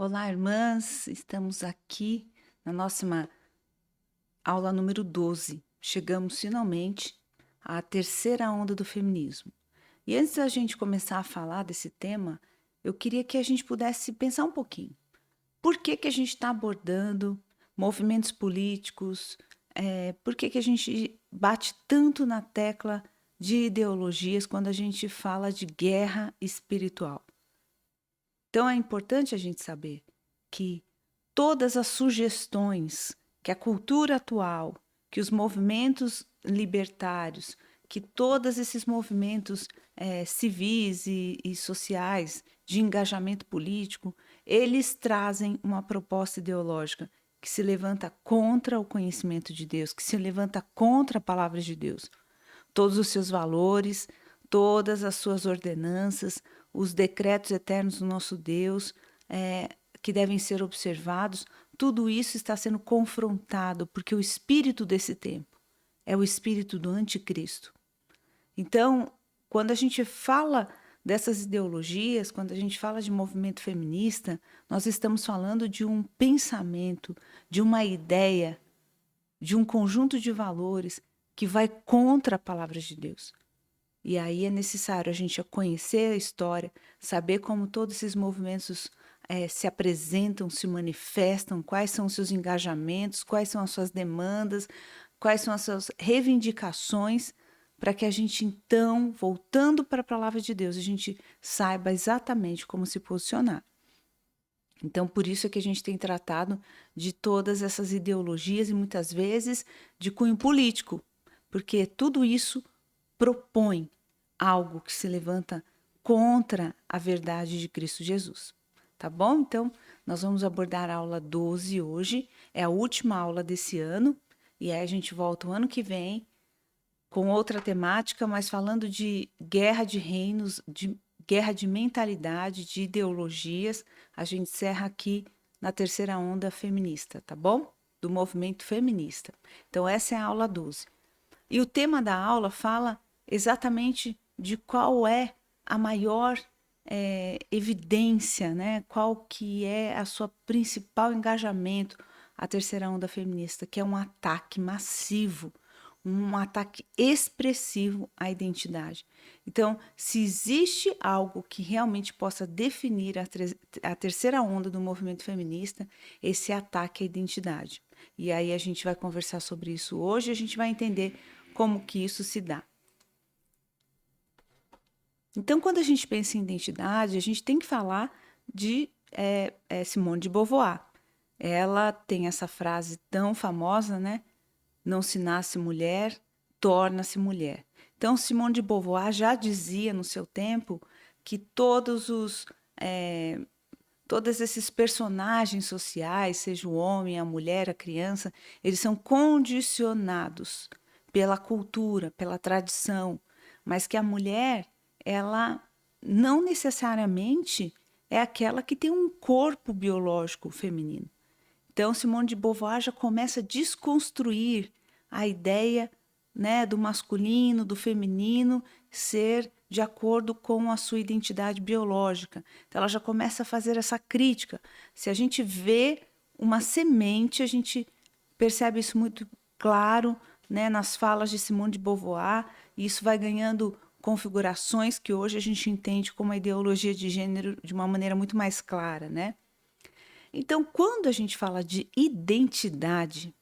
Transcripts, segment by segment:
Olá, irmãs! Estamos aqui na nossa aula número 12. Chegamos finalmente à terceira onda do feminismo. E antes da gente começar a falar desse tema, eu queria que a gente pudesse pensar um pouquinho. Por que a gente está abordando movimentos políticos? Por que a gente bate tanto na tecla de ideologias quando a gente fala de guerra espiritual? Então é importante a gente saber que todas as sugestões que a cultura atual, que os movimentos libertários, que todos esses movimentos civis e sociais de engajamento político, eles trazem uma proposta ideológica que se levanta contra o conhecimento de Deus, que se levanta contra a palavra de Deus. Todos os seus valores, todas as suas ordenanças, os decretos eternos do nosso Deus, que devem ser observados, tudo isso está sendo confrontado, porque o espírito desse tempo é o espírito do anticristo. Então, quando a gente fala dessas ideologias, quando a gente fala de movimento feminista, nós estamos falando de um pensamento, de uma ideia, de um conjunto de valores que vai contra a palavra de Deus. E aí é necessário a gente conhecer a história, saber como todos esses movimentos se apresentam, se manifestam, quais são os seus engajamentos, quais são as suas demandas, quais são as suas reivindicações, para que a gente então, voltando para a palavra de Deus, a gente saiba exatamente como se posicionar. Então, por isso é que a gente tem tratado de todas essas ideologias e muitas vezes de cunho político, porque tudo isso propõe algo que se levanta contra a verdade de Cristo Jesus. Tá bom? Então, nós vamos abordar a aula 12 hoje, é a última aula desse ano, e aí a gente volta o ano que vem com outra temática, mas falando de guerra de reinos, de guerra de mentalidade, de ideologias. A gente encerra aqui na terceira onda feminista, tá bom? Do movimento feminista. Então, essa é a aula 12. E o tema da aula fala exatamente de qual é a maior evidência, né? Qual que é a sua principal engajamento, a terceira onda feminista, que é um ataque massivo, um ataque expressivo à identidade. Então, se existe algo que realmente possa definir a terceira onda do movimento feminista, esse ataque à identidade. E aí a gente vai conversar sobre isso hoje, a gente vai entender como que isso se dá. Então, quando a gente pensa em identidade, a gente tem que falar de Simone de Beauvoir. Ela tem essa frase tão famosa, né? Não se nasce mulher, torna-se mulher. Então, Simone de Beauvoir já dizia no seu tempo que todos esses personagens sociais, seja o homem, a mulher, a criança, eles são condicionados pela cultura, pela tradição, mas que a mulher, ela não necessariamente é aquela que tem um corpo biológico feminino. Então, Simone de Beauvoir já começa a desconstruir a ideia, né, do masculino, do feminino ser de acordo com a sua identidade biológica. Então, ela já começa a fazer essa crítica. Se a gente vê uma semente, a gente percebe isso muito claro, né, nas falas de Simone de Beauvoir, e isso vai ganhando configurações que hoje a gente entende como a ideologia de gênero de uma maneira muito mais clara, né? Então, quando a gente fala de identidade,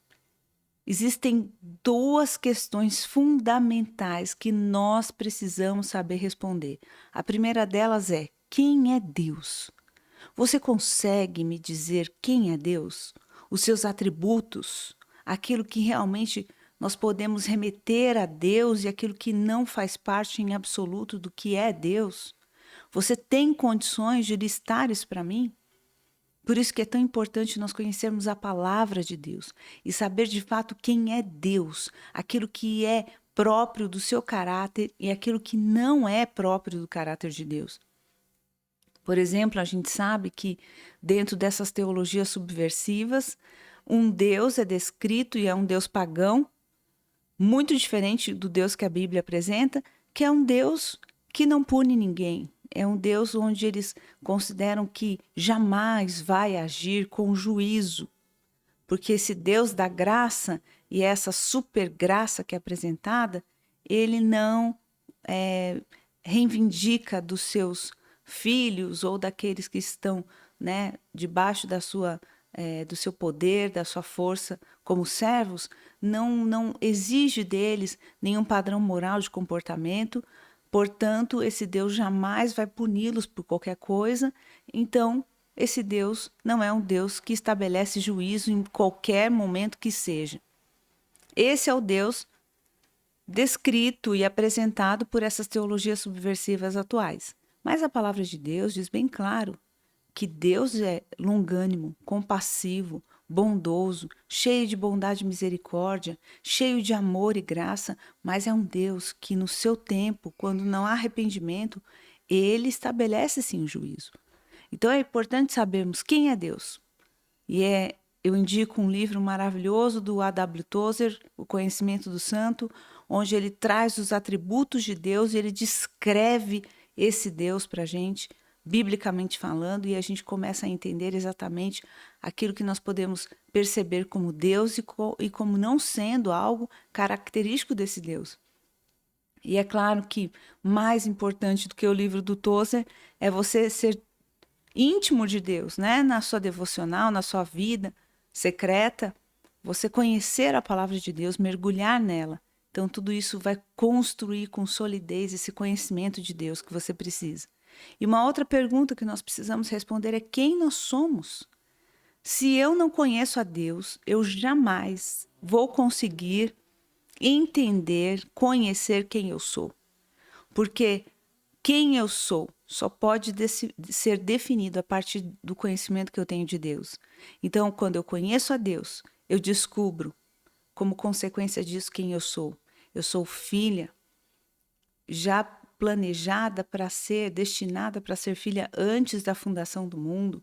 existem duas questões fundamentais que nós precisamos saber responder. A primeira delas é: quem é Deus? Você consegue me dizer quem é Deus? Os seus atributos? Aquilo que realmente nós podemos remeter a Deus e aquilo que não faz parte em absoluto do que é Deus? Você tem condições de listar isso para mim? Por isso que é tão importante nós conhecermos a palavra de Deus e saber de fato quem é Deus, aquilo que é próprio do seu caráter e aquilo que não é próprio do caráter de Deus. Por exemplo, a gente sabe que dentro dessas teologias subversivas, um Deus é descrito e é um Deus pagão, muito diferente do Deus que a Bíblia apresenta, que é um Deus que não pune ninguém, é um Deus onde eles consideram que jamais vai agir com juízo, porque esse Deus da graça e essa super graça que é apresentada, ele não reivindica dos seus filhos ou daqueles que estão, né, debaixo do seu poder, da sua força como servos, não exige deles nenhum padrão moral de comportamento. Portanto, esse Deus jamais vai puni-los por qualquer coisa. Então, esse Deus não é um Deus que estabelece juízo em qualquer momento que seja. Esse é o Deus descrito e apresentado por essas teologias subversivas atuais. Mas a palavra de Deus diz bem claro que Deus é longânimo, compassivo, bondoso, cheio de bondade e misericórdia, cheio de amor e graça, mas é um Deus que no seu tempo, quando não há arrependimento, ele estabelece sim o juízo. Então é importante sabermos quem é Deus. Eu indico um livro maravilhoso do A.W. Tozer, O Conhecimento do Santo, onde ele traz os atributos de Deus e ele descreve esse Deus para a gente, biblicamente falando, e a gente começa a entender exatamente aquilo que nós podemos perceber como Deus e como não sendo algo característico desse Deus. E é claro que mais importante do que o livro do Tozer é você ser íntimo de Deus, né? Na sua devocional, na sua vida secreta, você conhecer a palavra de Deus, mergulhar nela. Então, tudo isso vai construir com solidez esse conhecimento de Deus que você precisa. E uma outra pergunta que nós precisamos responder é quem nós somos? Se eu não conheço a Deus, eu jamais vou conseguir entender, conhecer quem eu sou. Porque quem eu sou só pode ser definido a partir do conhecimento que eu tenho de Deus. Então, quando eu conheço a Deus, eu descubro, como consequência disso, quem eu sou. Eu sou filha, já planejada para ser, destinada para ser filha antes da fundação do mundo.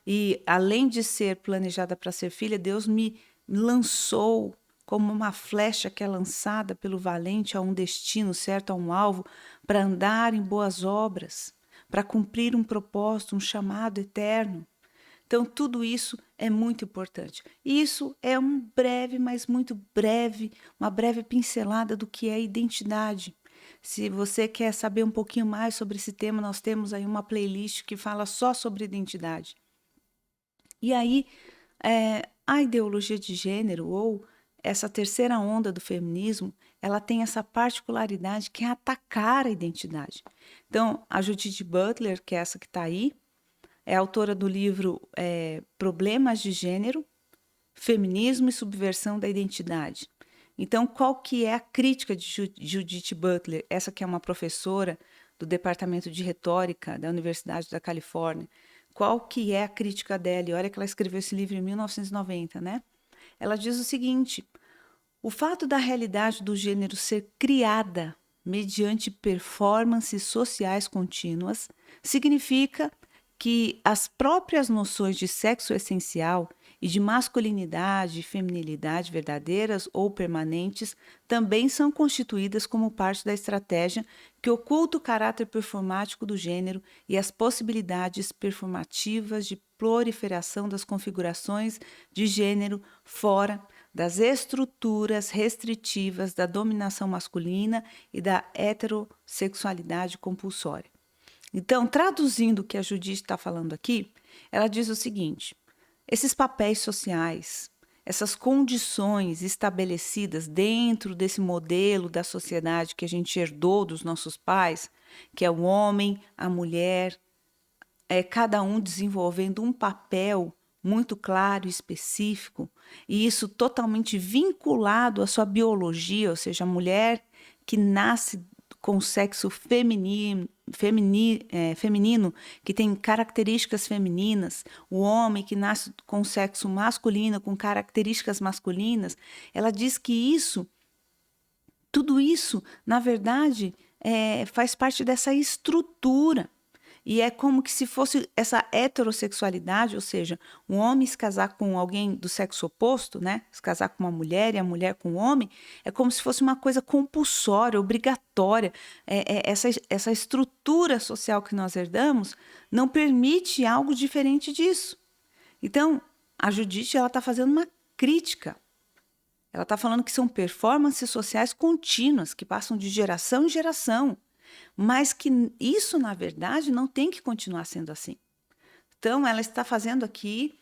E, além de ser planejada para ser filha, Deus me lançou como uma flecha que é lançada pelo valente a um destino certo, a um alvo, para andar em boas obras, para cumprir um propósito, um chamado eterno. Então, tudo isso é muito importante. Isso é um breve, mas muito breve, uma breve pincelada do que é identidade. Se você quer saber um pouquinho mais sobre esse tema, nós temos aí uma playlist que fala só sobre identidade. E aí, a ideologia de gênero, ou essa terceira onda do feminismo, ela tem essa particularidade que é atacar a identidade. Então, a Judith Butler, que é essa que está aí, é autora do livro Problemas de Gênero, Feminismo e Subversão da Identidade. Então, qual que é a crítica de Judith Butler? Essa que é uma professora do Departamento de Retórica da Universidade da Califórnia. Qual que é a crítica dela? E olha que ela escreveu esse livro em 1990, né? Ela diz o seguinte: o fato da realidade do gênero ser criada mediante performances sociais contínuas significa que as próprias noções de sexo essencial e de masculinidade e feminilidade verdadeiras ou permanentes também são constituídas como parte da estratégia que oculta o caráter performático do gênero e as possibilidades performativas de proliferação das configurações de gênero fora das estruturas restritivas da dominação masculina e da heterossexualidade compulsória. Então, traduzindo o que a Judith está falando aqui, ela diz o seguinte: esses papéis sociais, essas condições estabelecidas dentro desse modelo da sociedade que a gente herdou dos nossos pais, que é o homem, a mulher, cada um desenvolvendo um papel muito claro e específico, e isso totalmente vinculado à sua biologia, ou seja, a mulher que nasce com sexo feminino, que tem características femininas, o homem que nasce com sexo masculino, com características masculinas, ela diz que tudo isso, na verdade, faz parte dessa estrutura. E é como que se fosse essa heterossexualidade, ou seja, um homem se casar com alguém do sexo oposto, né? Se casar com uma mulher e a mulher com um homem, é como se fosse uma coisa compulsória, obrigatória. Essa estrutura social que nós herdamos não permite algo diferente disso. Então, a Judite ela está fazendo uma crítica. Ela está falando que são performances sociais contínuas, que passam de geração em geração, mas que isso, na verdade, não tem que continuar sendo assim. Então, ela está fazendo aqui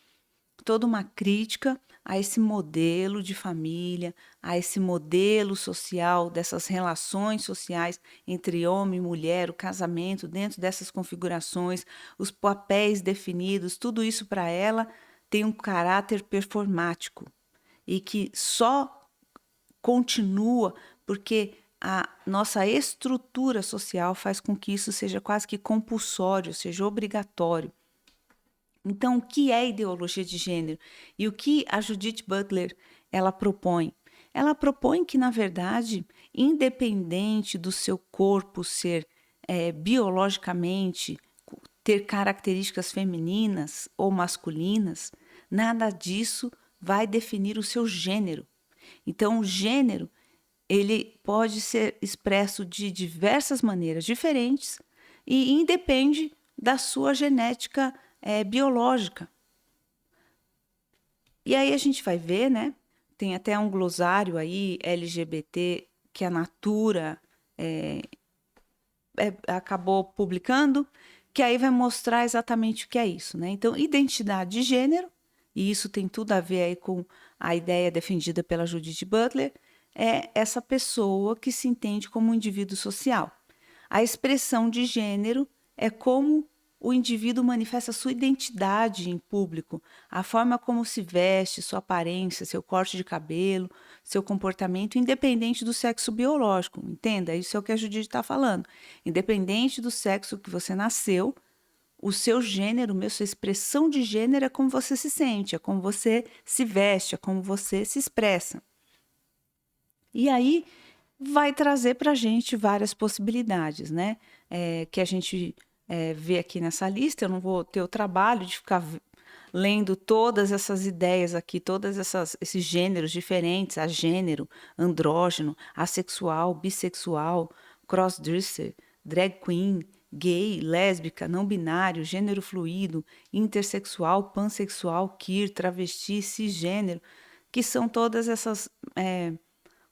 toda uma crítica a esse modelo de família, a esse modelo social, dessas relações sociais entre homem e mulher, o casamento dentro dessas configurações, os papéis definidos, tudo isso para ela tem um caráter performático e que só continua porque a nossa estrutura social faz com que isso seja quase que compulsório, seja obrigatório. Então, o que é ideologia de gênero? E o que a Judith Butler ela propõe? Ela propõe que, na verdade, independente do seu corpo ser biologicamente ter características femininas ou masculinas, nada disso vai definir o seu gênero. Então, o gênero ele pode ser expresso de diversas maneiras diferentes e independe da sua genética biológica. E aí a gente vai ver, né? Tem até um glossário aí LGBT que a Natura acabou publicando, que aí vai mostrar exatamente o que é isso, né? Então, identidade de gênero, e isso tem tudo a ver aí com a ideia defendida pela Judith Butler, é essa pessoa que se entende como um indivíduo social. A expressão de gênero é como o indivíduo manifesta sua identidade em público, a forma como se veste, sua aparência, seu corte de cabelo, seu comportamento, independente do sexo biológico. Entenda? Isso é o que a Judith está falando. Independente do sexo que você nasceu, o seu gênero, sua expressão de gênero é como você se sente, é como você se veste, é como você se expressa. E aí vai trazer para a gente várias possibilidades, né? Que a gente vê aqui nessa lista. Eu não vou ter o trabalho de ficar lendo todas essas ideias aqui, todos esses gêneros diferentes, agênero, andrógeno, assexual, bissexual, crossdresser, drag queen, gay, lésbica, não binário, gênero fluido, intersexual, pansexual, queer, travesti, cisgênero, que são todas essas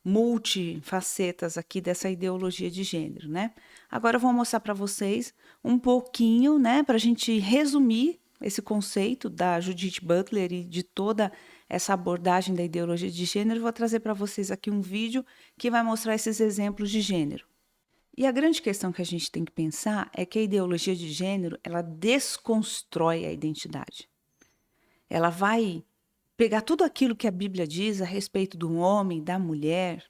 multifacetas aqui dessa ideologia de gênero, né? Agora eu vou mostrar para vocês um pouquinho, né, para a gente resumir esse conceito da Judith Butler e de toda essa abordagem da ideologia de gênero. Eu vou trazer para vocês aqui um vídeo que vai mostrar esses exemplos de gênero. E a grande questão que a gente tem que pensar é que a ideologia de gênero, ela desconstrói a identidade. Ela vai pegar tudo aquilo que a Bíblia diz a respeito do homem, da mulher,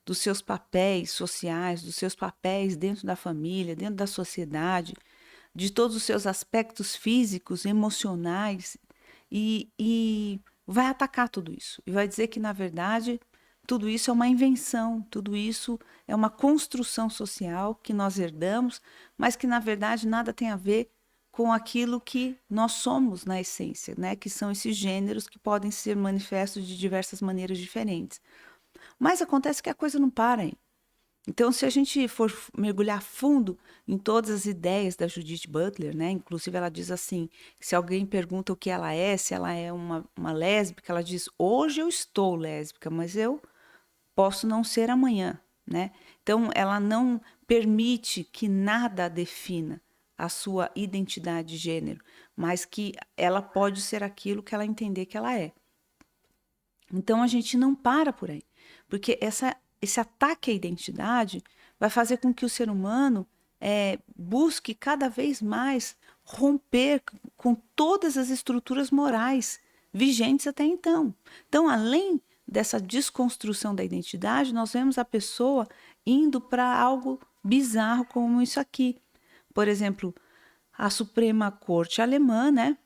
dos seus papéis sociais, dos seus papéis dentro da família, dentro da sociedade, de todos os seus aspectos físicos, emocionais, e vai atacar tudo isso. E vai dizer que, na verdade, tudo isso é uma invenção, tudo isso é uma construção social que nós herdamos, mas que, na verdade, nada tem a ver com aquilo que nós somos na essência, né? Que são esses gêneros que podem ser manifestos de diversas maneiras diferentes. Mas acontece que a coisa não para aí. Então, se a gente for mergulhar fundo em todas as ideias da Judith Butler, né? Inclusive ela diz assim, se alguém pergunta o que ela é, se ela é uma lésbica, ela diz, hoje eu estou lésbica, mas eu posso não ser amanhã, né? Então, ela não permite que nada defina a sua identidade de gênero, mas que ela pode ser aquilo que ela entender que ela é. Então, a gente não para por aí, porque esse ataque à identidade vai fazer com que o ser humano busque cada vez mais romper com todas as estruturas morais vigentes até então. Então, além dessa desconstrução da identidade, nós vemos a pessoa indo para algo bizarro como isso aqui. Por exemplo, a Suprema Corte Alemã, né,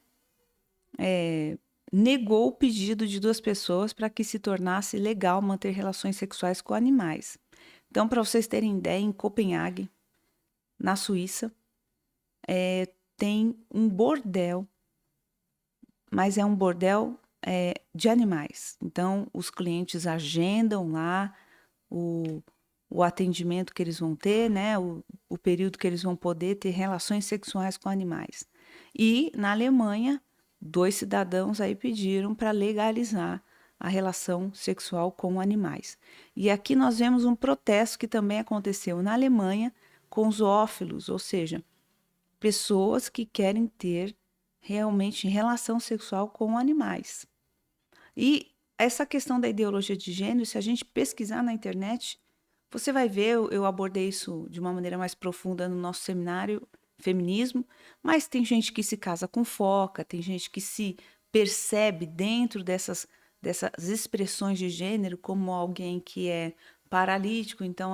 negou o pedido de duas pessoas para que se tornasse legal manter relações sexuais com animais. Então, para vocês terem ideia, em Copenhague, na Suíça, tem um bordel, mas é um bordel de animais. Então, os clientes agendam lá o, o atendimento que eles vão ter, né? O período que eles vão poder ter relações sexuais com animais. E na Alemanha, 2 cidadãos aí pediram para legalizar a relação sexual com animais. E aqui nós vemos um protesto que também aconteceu na Alemanha com zoófilos, ou seja, pessoas que querem ter realmente relação sexual com animais. E essa questão da ideologia de gênero, se a gente pesquisar na internet, você vai ver, eu abordei isso de uma maneira mais profunda no nosso seminário Feminismo, mas tem gente que se casa com foca, tem gente que se percebe dentro dessas expressões de gênero como alguém que é paralítico, então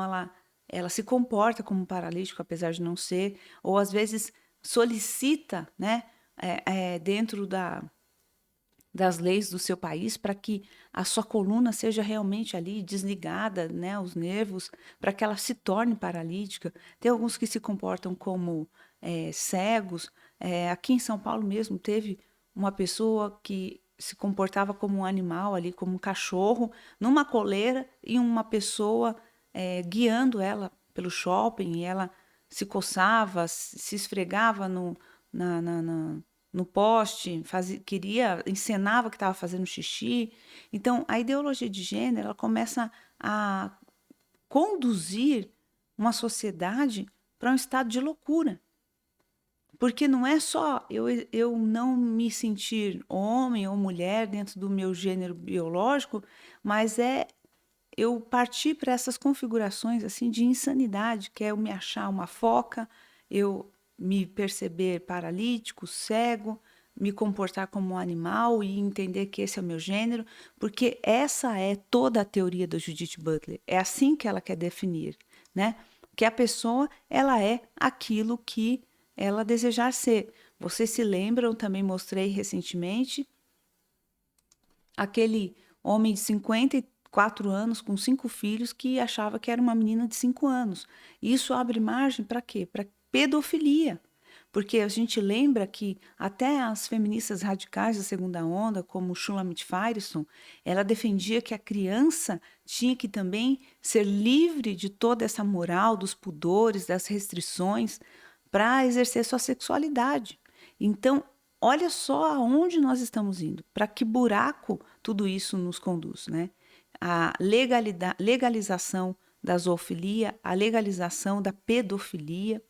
ela se comporta como paralítico, apesar de não ser, ou às vezes solicita, né, dentro das leis do seu país para que a sua coluna seja realmente ali desligada, né, os nervos, para que ela se torne paralítica. Tem alguns que se comportam como cegos. Aqui em São Paulo mesmo teve uma pessoa que se comportava como um animal ali, como um cachorro, numa coleira e uma pessoa guiando ela pelo shopping e ela se coçava, se esfregava no poste, encenava que estava fazendo xixi. Então, a ideologia de gênero ela começa a conduzir uma sociedade para um estado de loucura. Porque não é só eu não me sentir homem ou mulher dentro do meu gênero biológico, mas é eu partir para essas configurações assim de insanidade, que é eu me achar uma foca, eu me perceber paralítico, cego, me comportar como um animal e entender que esse é o meu gênero, porque essa é toda a teoria da Judith Butler. É assim que ela quer definir, né? Que a pessoa ela é aquilo que ela desejar ser. Vocês se lembram, também mostrei recentemente, aquele homem de 54 anos com 5 filhos que achava que era uma menina de 5 anos. Isso abre margem para quê? Para pedofilia. Porque a gente lembra que até as feministas radicais da segunda onda, como Shulamit Firestone, ela defendia que a criança tinha que também ser livre de toda essa moral, dos pudores, das restrições, para exercer sua sexualidade. Então, olha só aonde nós estamos indo, para que buraco tudo isso nos conduz, né? A legalização da zoofilia, a legalização da pedofilia.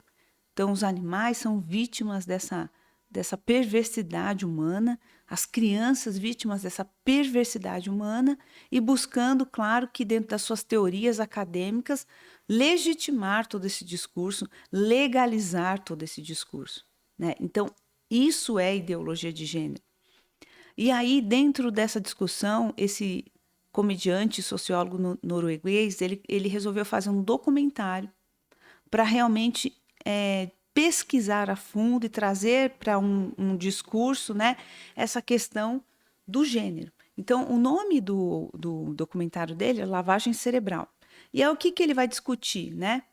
Então, os animais são vítimas dessa perversidade humana, as crianças vítimas dessa perversidade humana e buscando, claro, que dentro das suas teorias acadêmicas, legitimar todo esse discurso, legalizar todo esse discurso, né? Então, isso é ideologia de gênero. E aí, dentro dessa discussão, esse comediante, sociólogo norueguês, ele resolveu fazer um documentário para realmente pesquisar a fundo e trazer para um discurso, né, essa questão do gênero. Então, o nome do documentário dele é Lavagem Cerebral. E é o que ele vai discutir, né?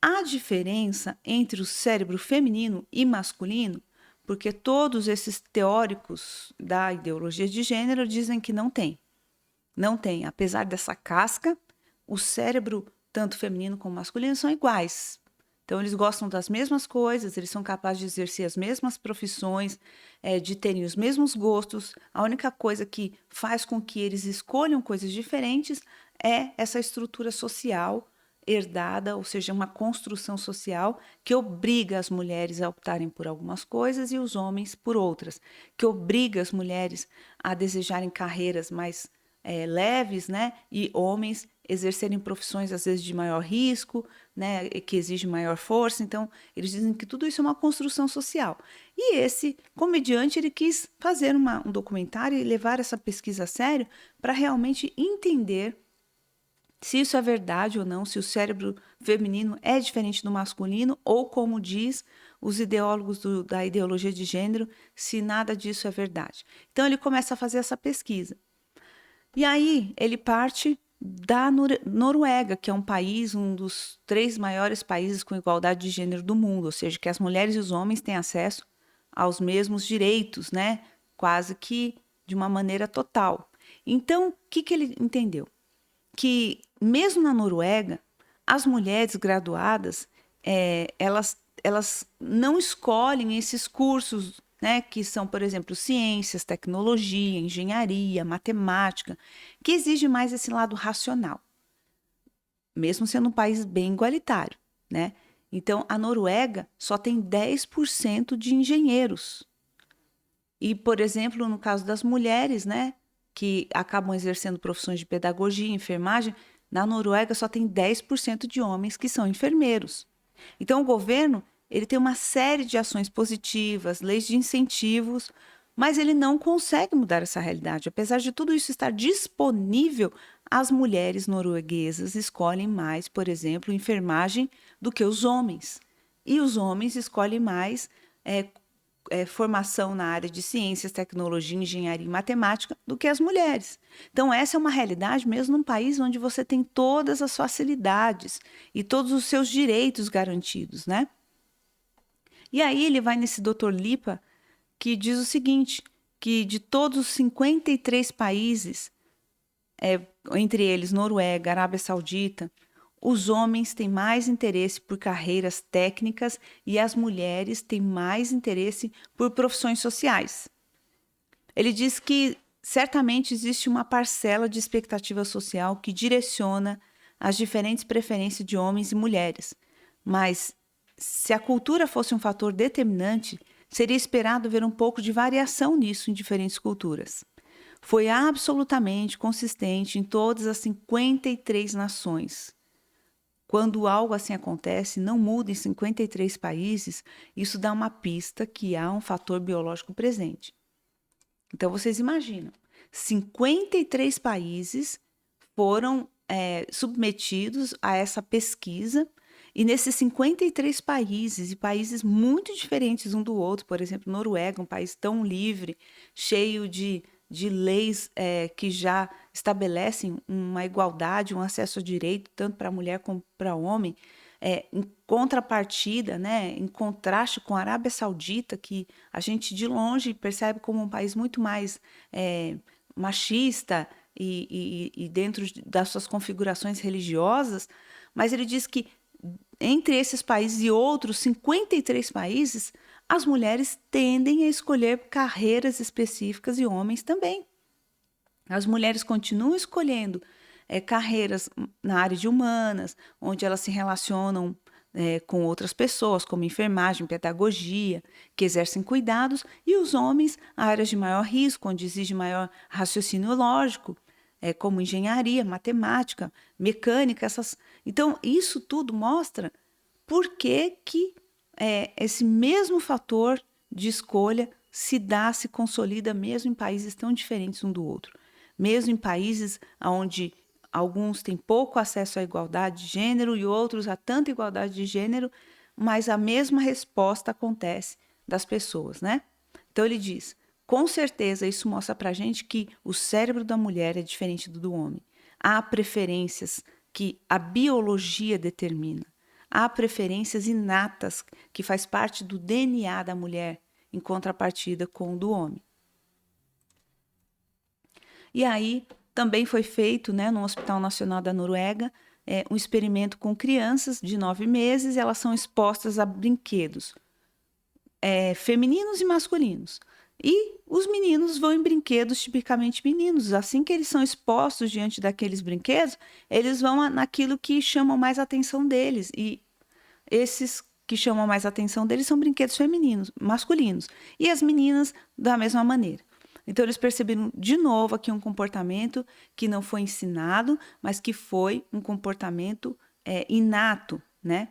A diferença entre o cérebro feminino e masculino, porque todos esses teóricos da ideologia de gênero dizem que não tem. Não tem. Apesar dessa casca, o cérebro, tanto feminino como masculino, são iguais. Então, eles gostam das mesmas coisas, eles são capazes de exercer as mesmas profissões, de terem os mesmos gostos. A única coisa que faz com que eles escolham coisas diferentes é essa estrutura social herdada, ou seja, uma construção social que obriga as mulheres a optarem por algumas coisas e os homens por outras, que obriga as mulheres a desejarem carreiras mais leves, né? E homens exercerem profissões às vezes de maior risco, né? Que exigem maior força. Então, eles dizem que tudo isso é uma construção social. E esse comediante ele quis fazer um documentário e levar essa pesquisa a sério para realmente entender se isso é verdade ou não, se o cérebro feminino é diferente do masculino, ou como diz os ideólogos da ideologia de gênero, se nada disso é verdade. Então ele começa a fazer essa pesquisa. E aí ele parte da Noruega, que é um país, um dos 3 maiores países com igualdade de gênero do mundo, ou seja, que as mulheres e os homens têm acesso aos mesmos direitos, né? Quase que de uma maneira total. Então, o que que ele entendeu? Que mesmo na Noruega, as mulheres graduadas, elas não escolhem esses cursos, né, que são, por exemplo, ciências, tecnologia, engenharia, matemática, que exige mais esse lado racional, mesmo sendo um país bem igualitário, né? Então, a Noruega só tem 10% de engenheiros. E, por exemplo, no caso das mulheres, né, que acabam exercendo profissões de pedagogia, enfermagem, na Noruega só tem 10% de homens que são enfermeiros. Então, o governo ele tem uma série de ações positivas, leis de incentivos, mas ele não consegue mudar essa realidade. Apesar de tudo isso estar disponível, as mulheres norueguesas escolhem mais, por exemplo, enfermagem do que os homens. E os homens escolhem mais formação na área de ciências, tecnologia, engenharia e matemática do que as mulheres. Então, essa é uma realidade mesmo num país onde você tem todas as facilidades e todos os seus direitos garantidos, né? E aí ele vai nesse Dr. Lipa, que diz o seguinte, que de todos os 53 países, entre eles Noruega, Arábia Saudita, os homens têm mais interesse por carreiras técnicas e as mulheres têm mais interesse por profissões sociais. Ele diz que certamente existe uma parcela de expectativa social que direciona as diferentes preferências de homens e mulheres, mas se a cultura fosse um fator determinante, seria esperado ver um pouco de variação nisso em diferentes culturas. Foi absolutamente consistente em todas as 53 nações. Quando algo assim acontece, não muda em 53 países, isso dá uma pista que há um fator biológico presente. Então, vocês imaginam, 53 países foram submetidos a essa pesquisa, e nesses 53 países, e países muito diferentes um do outro, por exemplo, Noruega, um país tão livre, cheio de leis que já estabelecem uma igualdade, um acesso a direito, tanto para a mulher como para o homem, em contrapartida, né, em contraste com a Arábia Saudita, que a gente de longe percebe como um país muito mais machista e dentro das suas configurações religiosas, mas ele diz que entre esses países e outros 53 países, as mulheres tendem a escolher carreiras específicas e homens também. As mulheres continuam escolhendo carreiras na área de humanas, onde elas se relacionam com outras pessoas, como enfermagem, pedagogia, que exercem cuidados, e os homens, áreas de maior risco, onde exige maior raciocínio lógico, como engenharia, matemática, mecânica. Então, isso tudo mostra por que esse mesmo fator de escolha se consolida mesmo em países tão diferentes um do outro. Mesmo em países onde alguns têm pouco acesso à igualdade de gênero e outros a tanta igualdade de gênero, mas a mesma resposta acontece das pessoas, né? Então ele diz, com certeza isso mostra pra gente que o cérebro da mulher é diferente do homem. Há preferências que a biologia determina. Há preferências inatas que faz parte do DNA da mulher, em contrapartida com o do homem. E aí também foi feito, né, no Hospital Nacional da Noruega, um experimento com crianças de 9 meses, elas são expostas a brinquedos femininos e masculinos. E os meninos vão em brinquedos tipicamente meninos. Assim que eles são expostos diante daqueles brinquedos, eles vão naquilo que chamam mais a atenção deles. E esses que chamam mais a atenção deles são brinquedos femininos, masculinos. E as meninas, da mesma maneira. Então, eles perceberam de novo aqui um comportamento que não foi ensinado, mas que foi um comportamento inato, né?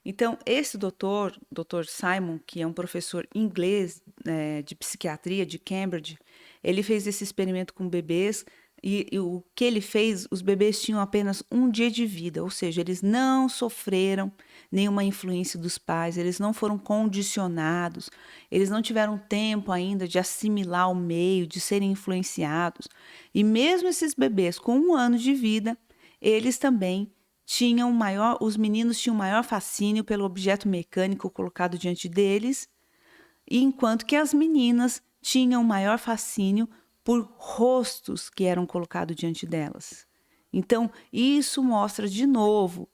Então, esse Dr. Simon, que é um professor inglês de psiquiatria de Cambridge, ele fez esse experimento com bebês e o que ele fez, os bebês tinham apenas um dia de vida, ou seja, eles não sofreram nenhuma influência dos pais, eles não foram condicionados, eles não tiveram tempo ainda de assimilar o meio, de serem influenciados. E mesmo esses bebês com 1 ano de vida, eles também os meninos tinham maior fascínio pelo objeto mecânico colocado diante deles, enquanto que as meninas tinham maior fascínio por rostos que eram colocados diante delas. Então, isso mostra de novo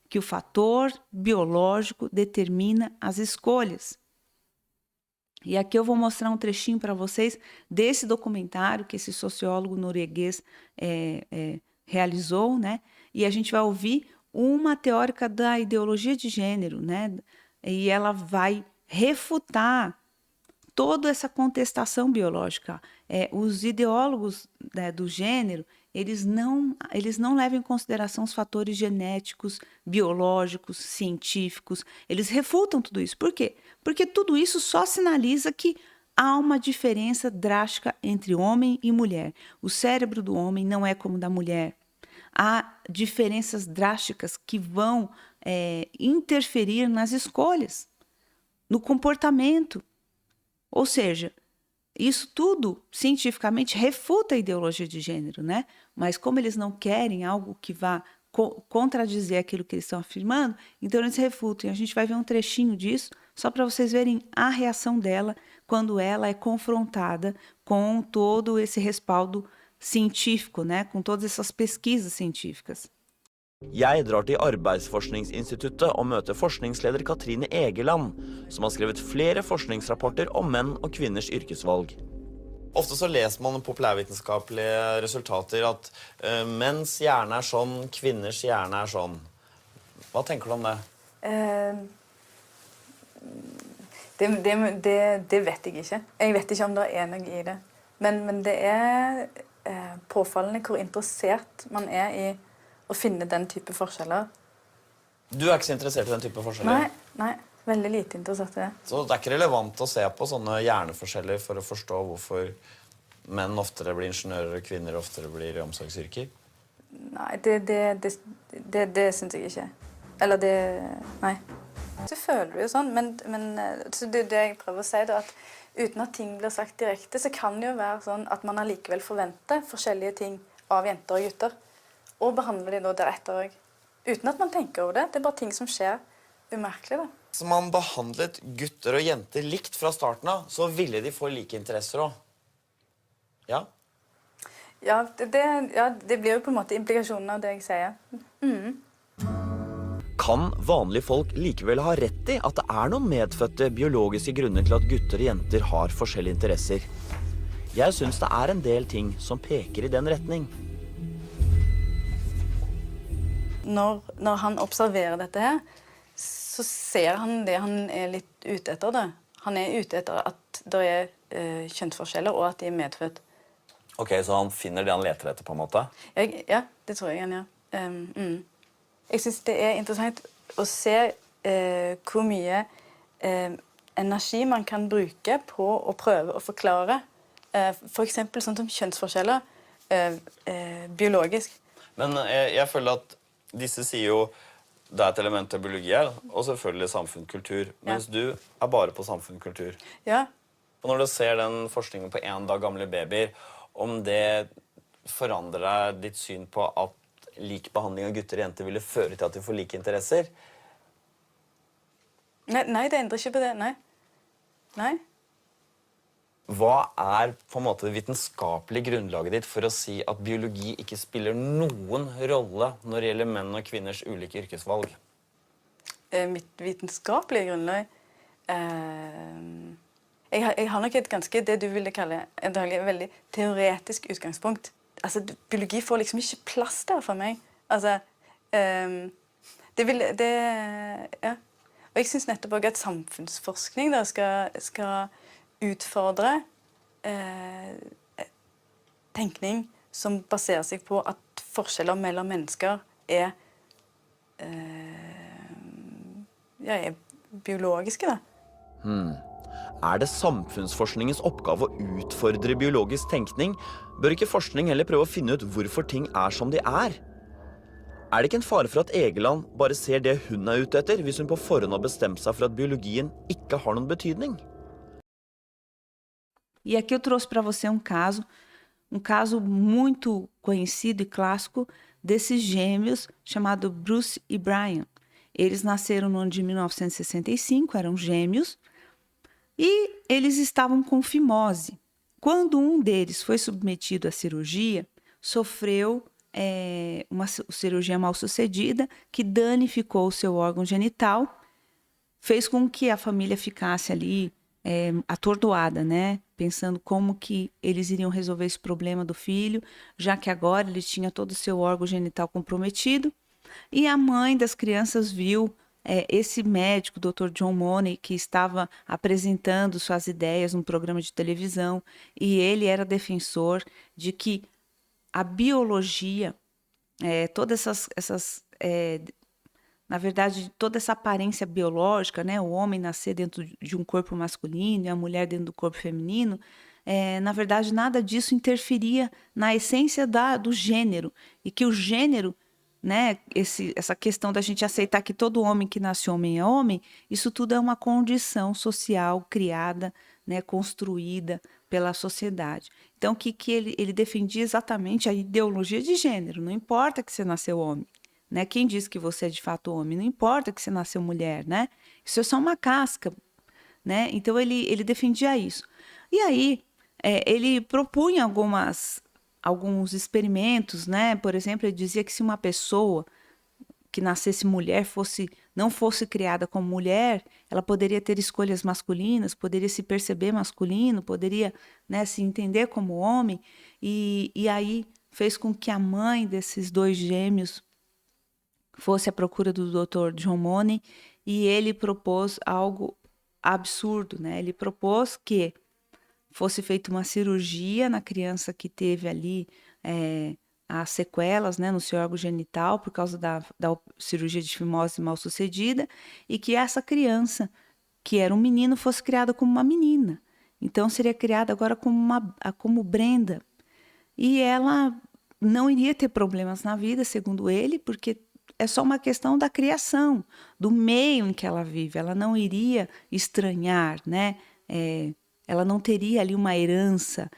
que o fator biológico determina as escolhas. E aqui eu vou mostrar um trechinho para vocês desse documentário que esse sociólogo norueguês realizou, né? E a gente vai ouvir uma teórica da ideologia de gênero, né? E ela vai refutar toda essa contestação biológica. Os ideólogos, né, do gênero, eles não levam em consideração os fatores genéticos, biológicos, científicos. Eles refutam tudo isso. Por quê? Porque tudo isso só sinaliza que há uma diferença drástica entre homem e mulher. O cérebro do homem não é como o da mulher. Há diferenças drásticas que vão interferir nas escolhas, no comportamento. Ou seja, isso tudo cientificamente refuta a ideologia de gênero, né? Mas como eles não querem algo que vá contradizer aquilo que eles estão afirmando, então eles refutam. E a gente vai ver um trechinho disso, só para vocês verem a reação dela quando ela é confrontada com todo esse respaldo científico, né? Com todas essas pesquisas científicas. Jeg drar til Arbeidsforskningsinstituttet og møter forskningsleder Katrine Egeland, som har skrevet flere forskningsrapporter om menn og kvinners yrkesvalg. Ofte så leser man populærvitenskapelige resultater at menns hjerne sånn, kvinners hjerne sånn. Hva tenker du om det? Det vet jeg ikke. Jeg vet ikke om det noe i det. Men det påfallende hvor interessert man i å finne den type forskjeller. Du ikke så interessert i den type forskjeller? Nei, veldig lite interessert i det. Så det ikke relevant å se på sånne hjerneforskjeller for å forstå hvorfor menn oftere blir ingeniører og kvinner oftere blir i omsorgsyrker? Nei, det synes jeg ikke. Eller det... Nei. Så føler du jo sånn, men så det jeg prøver å si da, at uten at ting blir sagt direkte, så kan det jo være sånn at man allikevel forventer forskjellige ting av jenter og gutter. Og behandler de da deretter også. Uten at man tenker over det. Det bare ting som skjer umerkelig da. Så man behandlet gutter og jenter likt fra starten av, så ville de få like interesser også. Ja? Ja, det blir jo på en måte implikasjonen av det jeg sier. Kan vanlige folk likevel ha rett i at det noen medfødte biologiske grunner til at gutter og jenter har forskjellige interesser? Jeg synes det en del ting som peker i den retning. Når han observerer dette her, så ser han det han litt ute etter det. Han ute etter at det kjønnsforskjeller og at de medfødt. Ok, så han finner det han leter etter på en måte? Ja, det tror jeg han gjør. Jeg synes det interessant å se hvor mye energi man kan bruke på å prøve å forklare. For eksempel sånn som kjønnsforskjeller biologisk. Men jeg føler at disse sier jo det et element av biologi her, og selvfølgelig samfunnskultur, mens du bare på samfunnskultur. Ja. Og når du ser den forskningen på 1 dag gamle babyer, om det forandrer deg ditt syn på at lik behandling av gutter og jenter ville føre til at de får like interesser? Nei, det endrer ikke på det, nei. Hva på en måte det vitenskapelige grunnlaget ditt for å si at biologi ikke spiller noen rolle når det gjelder menn og kvinners ulike yrkesvalg? Mitt vitenskapelige grunnlag? Jeg har nok et ganske, det du ville kalle, et veldig teoretisk utgangspunkt. Altså, biologi får liksom ikke plass der for meg. Altså, ja. Og jeg synes nettopp også at samfunnsforskning da skal utfordre tenkning som baserer seg på at forskjeller mellom mennesker er biologiske da. Det samfunnsforskningens oppgave å utfordre biologisk tenkning, bør ikke forskning heller prøve å finne ut hvorfor ting som de det ikke en fare for at Egeland bare ser det hun ute etter, hvis hun på forhånd har bestemt seg for at biologien ikke har noen betydning? E aqui eu trouxe para você um caso muito conhecido e clássico desses gêmeos chamado Bruce e Brian. Eles nasceram no ano de 1965, eram gêmeos, e eles estavam com fimose. Quando um deles foi submetido à cirurgia, sofreu uma cirurgia mal sucedida que danificou o seu órgão genital, fez com que a família ficasse ali atordoada, né? Pensando como que eles iriam resolver esse problema do filho, já que agora ele tinha todo o seu órgão genital comprometido. E a mãe das crianças viu esse médico, o Dr. John Money, que estava apresentando suas ideias num programa de televisão, e ele era defensor de que a biologia, todas na verdade, toda essa aparência biológica, né, o homem nascer dentro de um corpo masculino e a mulher dentro do corpo feminino, na verdade, nada disso interferia na essência do gênero, e que o gênero, né, essa questão da gente aceitar que todo homem que nasce homem é homem, isso tudo é uma condição social criada, né, construída pela sociedade. Então, que ele defendia exatamente a ideologia de gênero. Não importa que você nasceu homem, né? Quem diz que você é de fato homem? Não importa que você nasceu mulher, né? Isso é só uma casca, né? Então, ele defendia isso. E aí, ele propunha alguns experimentos, né? Por exemplo, ele dizia que se uma pessoa que nascesse mulher não fosse criada como mulher, ela poderia ter escolhas masculinas, poderia se perceber masculino, poderia, né, se entender como homem, e aí fez com que a mãe desses 2 gêmeos fosse à procura do Dr. John Money, e ele propôs algo absurdo, né? Ele propôs que fosse feita uma cirurgia na criança que teve ali as sequelas, né, no seu órgão genital por causa da cirurgia de fimose mal sucedida, e que essa criança, que era um menino, fosse criada como uma menina. Então, seria criada agora como Brenda. E ela não iria ter problemas na vida, segundo ele, porque é só uma questão da criação, do meio em que ela vive. Ela não iria estranhar, né? Ela não teria ali uma herança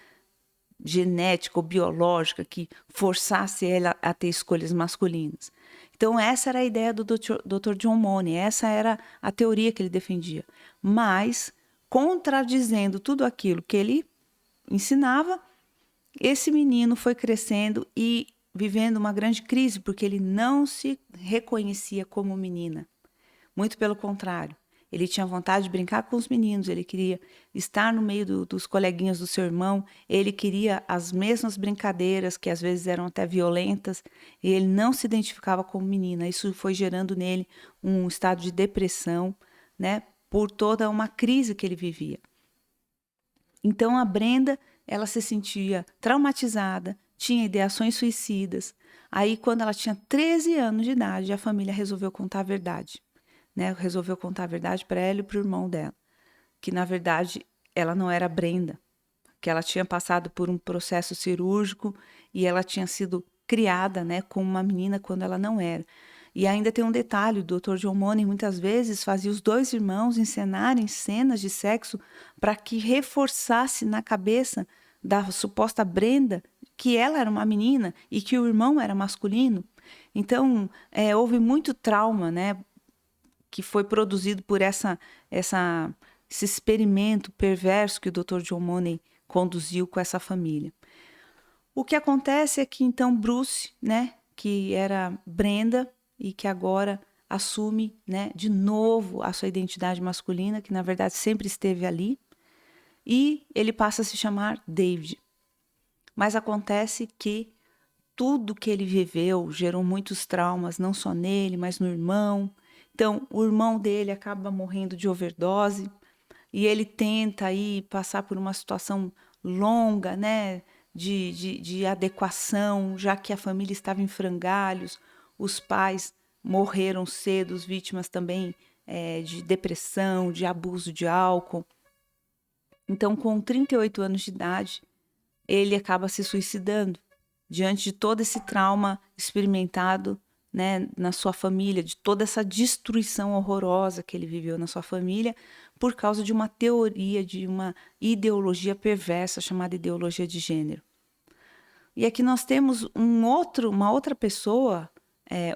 genética ou biológica que forçasse ela a ter escolhas masculinas. Então, essa era a ideia do Dr. John Money, essa era a teoria que ele defendia. Mas, contradizendo tudo aquilo que ele ensinava, esse menino foi crescendo e vivendo uma grande crise, porque ele não se reconhecia como menina. Muito pelo contrário. Ele tinha vontade de brincar com os meninos, ele queria estar no meio dos coleguinhas do seu irmão, ele queria as mesmas brincadeiras, que às vezes eram até violentas, e ele não se identificava como menina. Isso foi gerando nele um estado de depressão, né, por toda uma crise que ele vivia. Então, a Brenda, ela se sentia traumatizada, tinha ideações suicidas. Aí, quando ela tinha 13 anos de idade, a família resolveu contar a verdade. Né, resolveu contar a verdade para ela e para o irmão dela, que na verdade ela não era Brenda, que ela tinha passado por um processo cirúrgico e ela tinha sido criada, né, como uma menina quando ela não era. E ainda tem um detalhe, o Dr. John Money muitas vezes fazia os 2 irmãos encenarem cenas de sexo para que reforçasse na cabeça da suposta Brenda que ela era uma menina e que o irmão era masculino. Então, houve muito trauma, né, que foi produzido por esse experimento perverso que o Dr. John Money conduziu com essa família. O que acontece é que então Bruce, né, que era Brenda e que agora assume, né, de novo a sua identidade masculina, que na verdade sempre esteve ali, e ele passa a se chamar David. Mas acontece que tudo que ele viveu gerou muitos traumas, não só nele, mas no irmão. Então, o irmão dele acaba morrendo de overdose e ele tenta aí passar por uma situação longa, né, de adequação, já que a família estava em frangalhos, os pais morreram cedo, vítimas também de depressão, de abuso de álcool. Então, com 38 anos de idade, ele acaba se suicidando diante de todo esse trauma experimentado, né, na sua família, de toda essa destruição horrorosa que ele viveu na sua família, por causa de uma teoria, de uma ideologia perversa chamada ideologia de gênero. E aqui nós temos uma outra pessoa,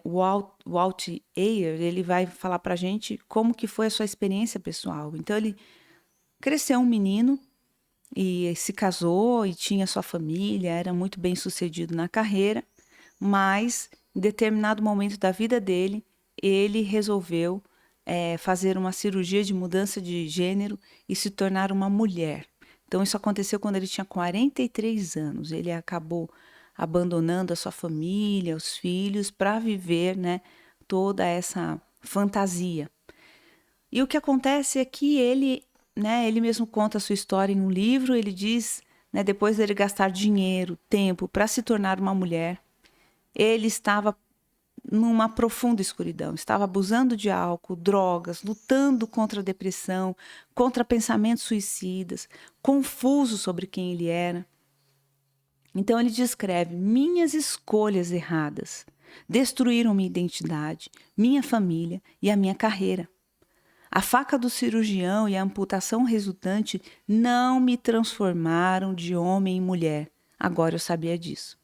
o Walt Ayer, ele vai falar pra gente como que foi a sua experiência pessoal. Então ele cresceu um menino e se casou e tinha sua família, era muito bem sucedido na carreira, mas em determinado momento da vida dele, ele resolveu fazer uma cirurgia de mudança de gênero e se tornar uma mulher. Então isso aconteceu quando ele tinha 43 anos. Ele acabou abandonando a sua família, os filhos, para viver, né, toda essa fantasia. E o que acontece é que ele mesmo conta a sua história em um livro. Ele diz, né, depois dele gastar dinheiro, tempo para se tornar uma mulher, ele estava numa profunda escuridão, estava abusando de álcool, drogas, lutando contra a depressão, contra pensamentos suicidas, confuso sobre quem ele era. Então ele descreve: minhas escolhas erradas destruíram minha identidade, minha família e a minha carreira. A faca do cirurgião e a amputação resultante não me transformaram de homem em mulher. Agora eu sabia disso.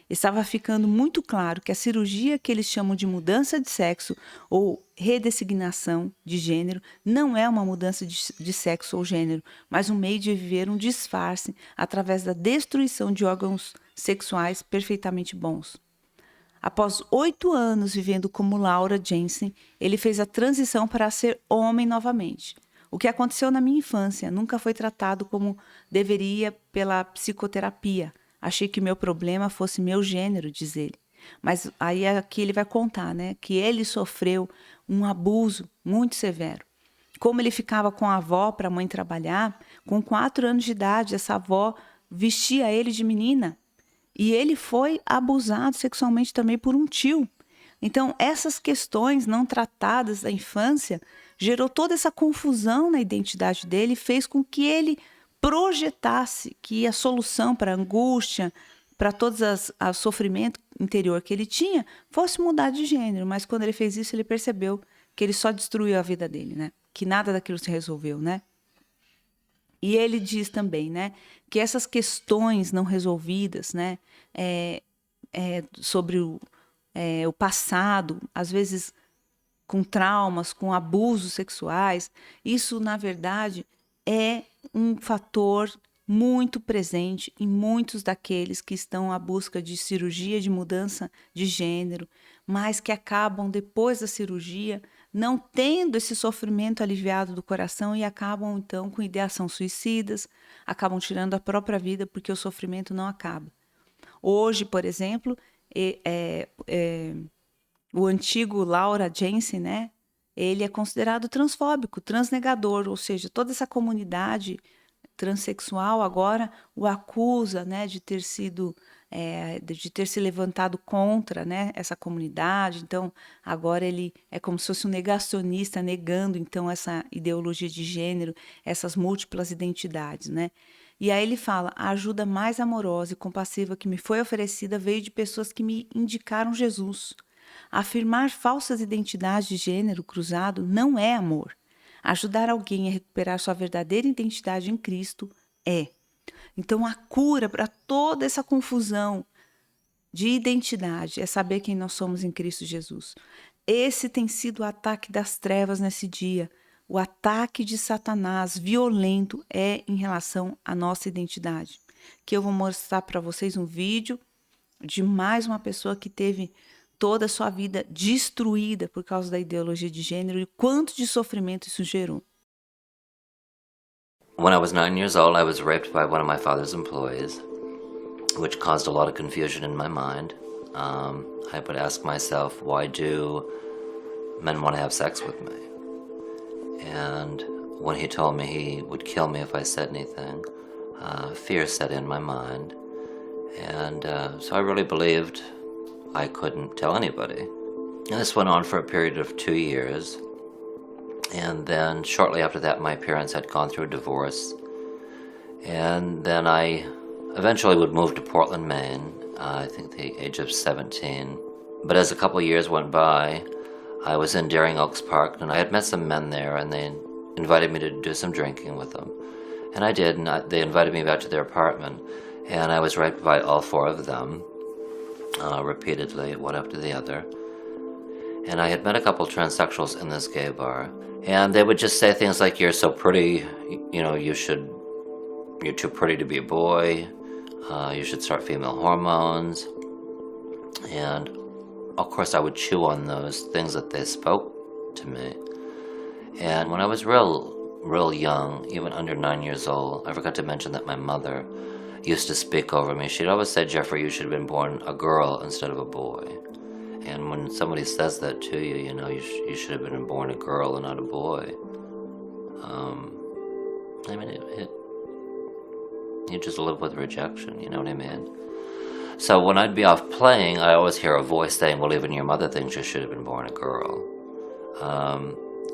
Estava ficando muito claro que a cirurgia que eles chamam de mudança de sexo ou redesignação de gênero não é uma mudança de sexo ou gênero, mas um meio de viver um disfarce através da destruição de órgãos sexuais perfeitamente bons. Após 8 anos vivendo como Laura Jensen, ele fez a transição para ser homem novamente. O que aconteceu na minha infância nunca foi tratado como deveria pela psicoterapia. Achei que meu problema fosse meu gênero, diz ele. Mas aí aqui ele vai contar, né, que ele sofreu um abuso muito severo. Como ele ficava com a avó para a mãe trabalhar, com 4 anos de idade, essa avó vestia ele de menina. E ele foi abusado sexualmente também por um tio. Então, essas questões não tratadas da infância gerou toda essa confusão na identidade dele e fez com que ele projetasse que a solução para a angústia, para todo o sofrimento interior que ele tinha, fosse mudar de gênero. Mas quando ele fez isso, ele percebeu que ele só destruiu a vida dele, né? Que nada daquilo se resolveu, né? E ele diz também, né, que essas questões não resolvidas, né, sobre o passado, às vezes com traumas, com abusos sexuais, isso, na verdade, é um fator muito presente em muitos daqueles que estão à busca de cirurgia de mudança de gênero, mas que acabam, depois da cirurgia, não tendo esse sofrimento aliviado do coração e acabam, então, com ideação suicidas, acabam tirando a própria vida porque o sofrimento não acaba. Hoje, por exemplo, o antigo Laura Jensen, né, ele é considerado transfóbico, transnegador, ou seja, toda essa comunidade transexual agora o acusa, né, de ter se levantado contra, né, essa comunidade. Então, agora ele é como se fosse um negacionista, negando, então, essa ideologia de gênero, essas múltiplas identidades, né? E aí ele fala: a ajuda mais amorosa e compassiva que me foi oferecida veio de pessoas que me indicaram Jesus. Afirmar falsas identidades de gênero cruzado não é amor. Ajudar alguém a recuperar sua verdadeira identidade em Cristo é. Então, a cura para toda essa confusão de identidade é saber quem nós somos em Cristo Jesus. Esse tem sido o ataque das trevas nesse dia. O ataque de Satanás violento é em relação à nossa identidade. Que eu vou mostrar para vocês um vídeo de mais uma pessoa que teve toda a sua vida destruída por causa da ideologia de gênero e quanto de sofrimento isso gerou. When I was 9 years old, I was raped by one of my father's employees, which caused a lot of confusion in my mind. I would ask myself, why do men want to have sex with me? And when he told me he would kill me if I said anything, fear set in my mind. And so I really believed I couldn't tell anybody. And this went on for a period of 2 years. And then shortly after that, my parents had gone through a divorce. And then I eventually would move to Portland, Maine, I think the age of 17. But as a couple of years went by, I was in Daring Oaks Park, and I had met some men there, and they invited me to do some drinking with them. And I did, and they invited me back to their apartment. And I was raped by all 4 of them, repeatedly, one after the other. And I had met a couple transsexuals in this gay bar, and they would just say things like, "You're so pretty, you know, you're too pretty to be a boy, you should start female hormones." And of course I would chew on those things that they spoke to me. And when I was real young, even under 9 years old, I forgot to mention that my mother used to speak over me. She'd always say, "Jeffrey, you should have been born a girl instead of a boy." And when somebody says that to you, you know, you should have been born a girl and not a boy. I mean, you just live with rejection, you know what I mean? So when I'd be off playing, I always hear a voice saying, "Well, even your mother thinks you should have been born a girl."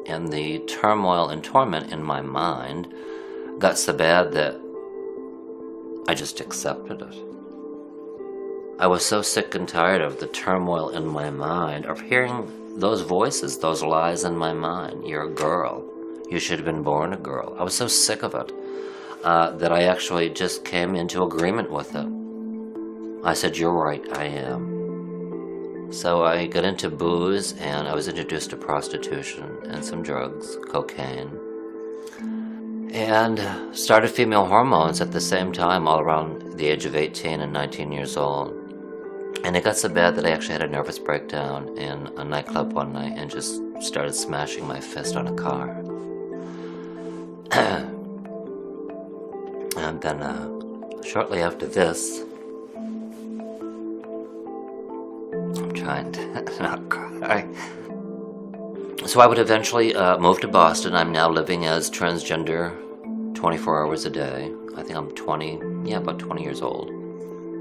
And the turmoil and torment in my mind got so bad that I just accepted it. I was so sick and tired of the turmoil in my mind, of hearing those voices, those lies in my mind. "You're a girl. You should have been born a girl." I was so sick of it that I actually just came into agreement with it. I said, "You're right, I am." So I got into booze, and I was introduced to prostitution and some drugs, cocaine, and started female hormones at the same time, all around the age of 18 and 19 years old. And it got so bad that I actually had a nervous breakdown in a nightclub one night and just started smashing my fist on a car. And then shortly after this, I'm trying to not cry. So I would eventually move to Boston. I'm now living as transgender 24 hours a day. I think I'm about 20 years old.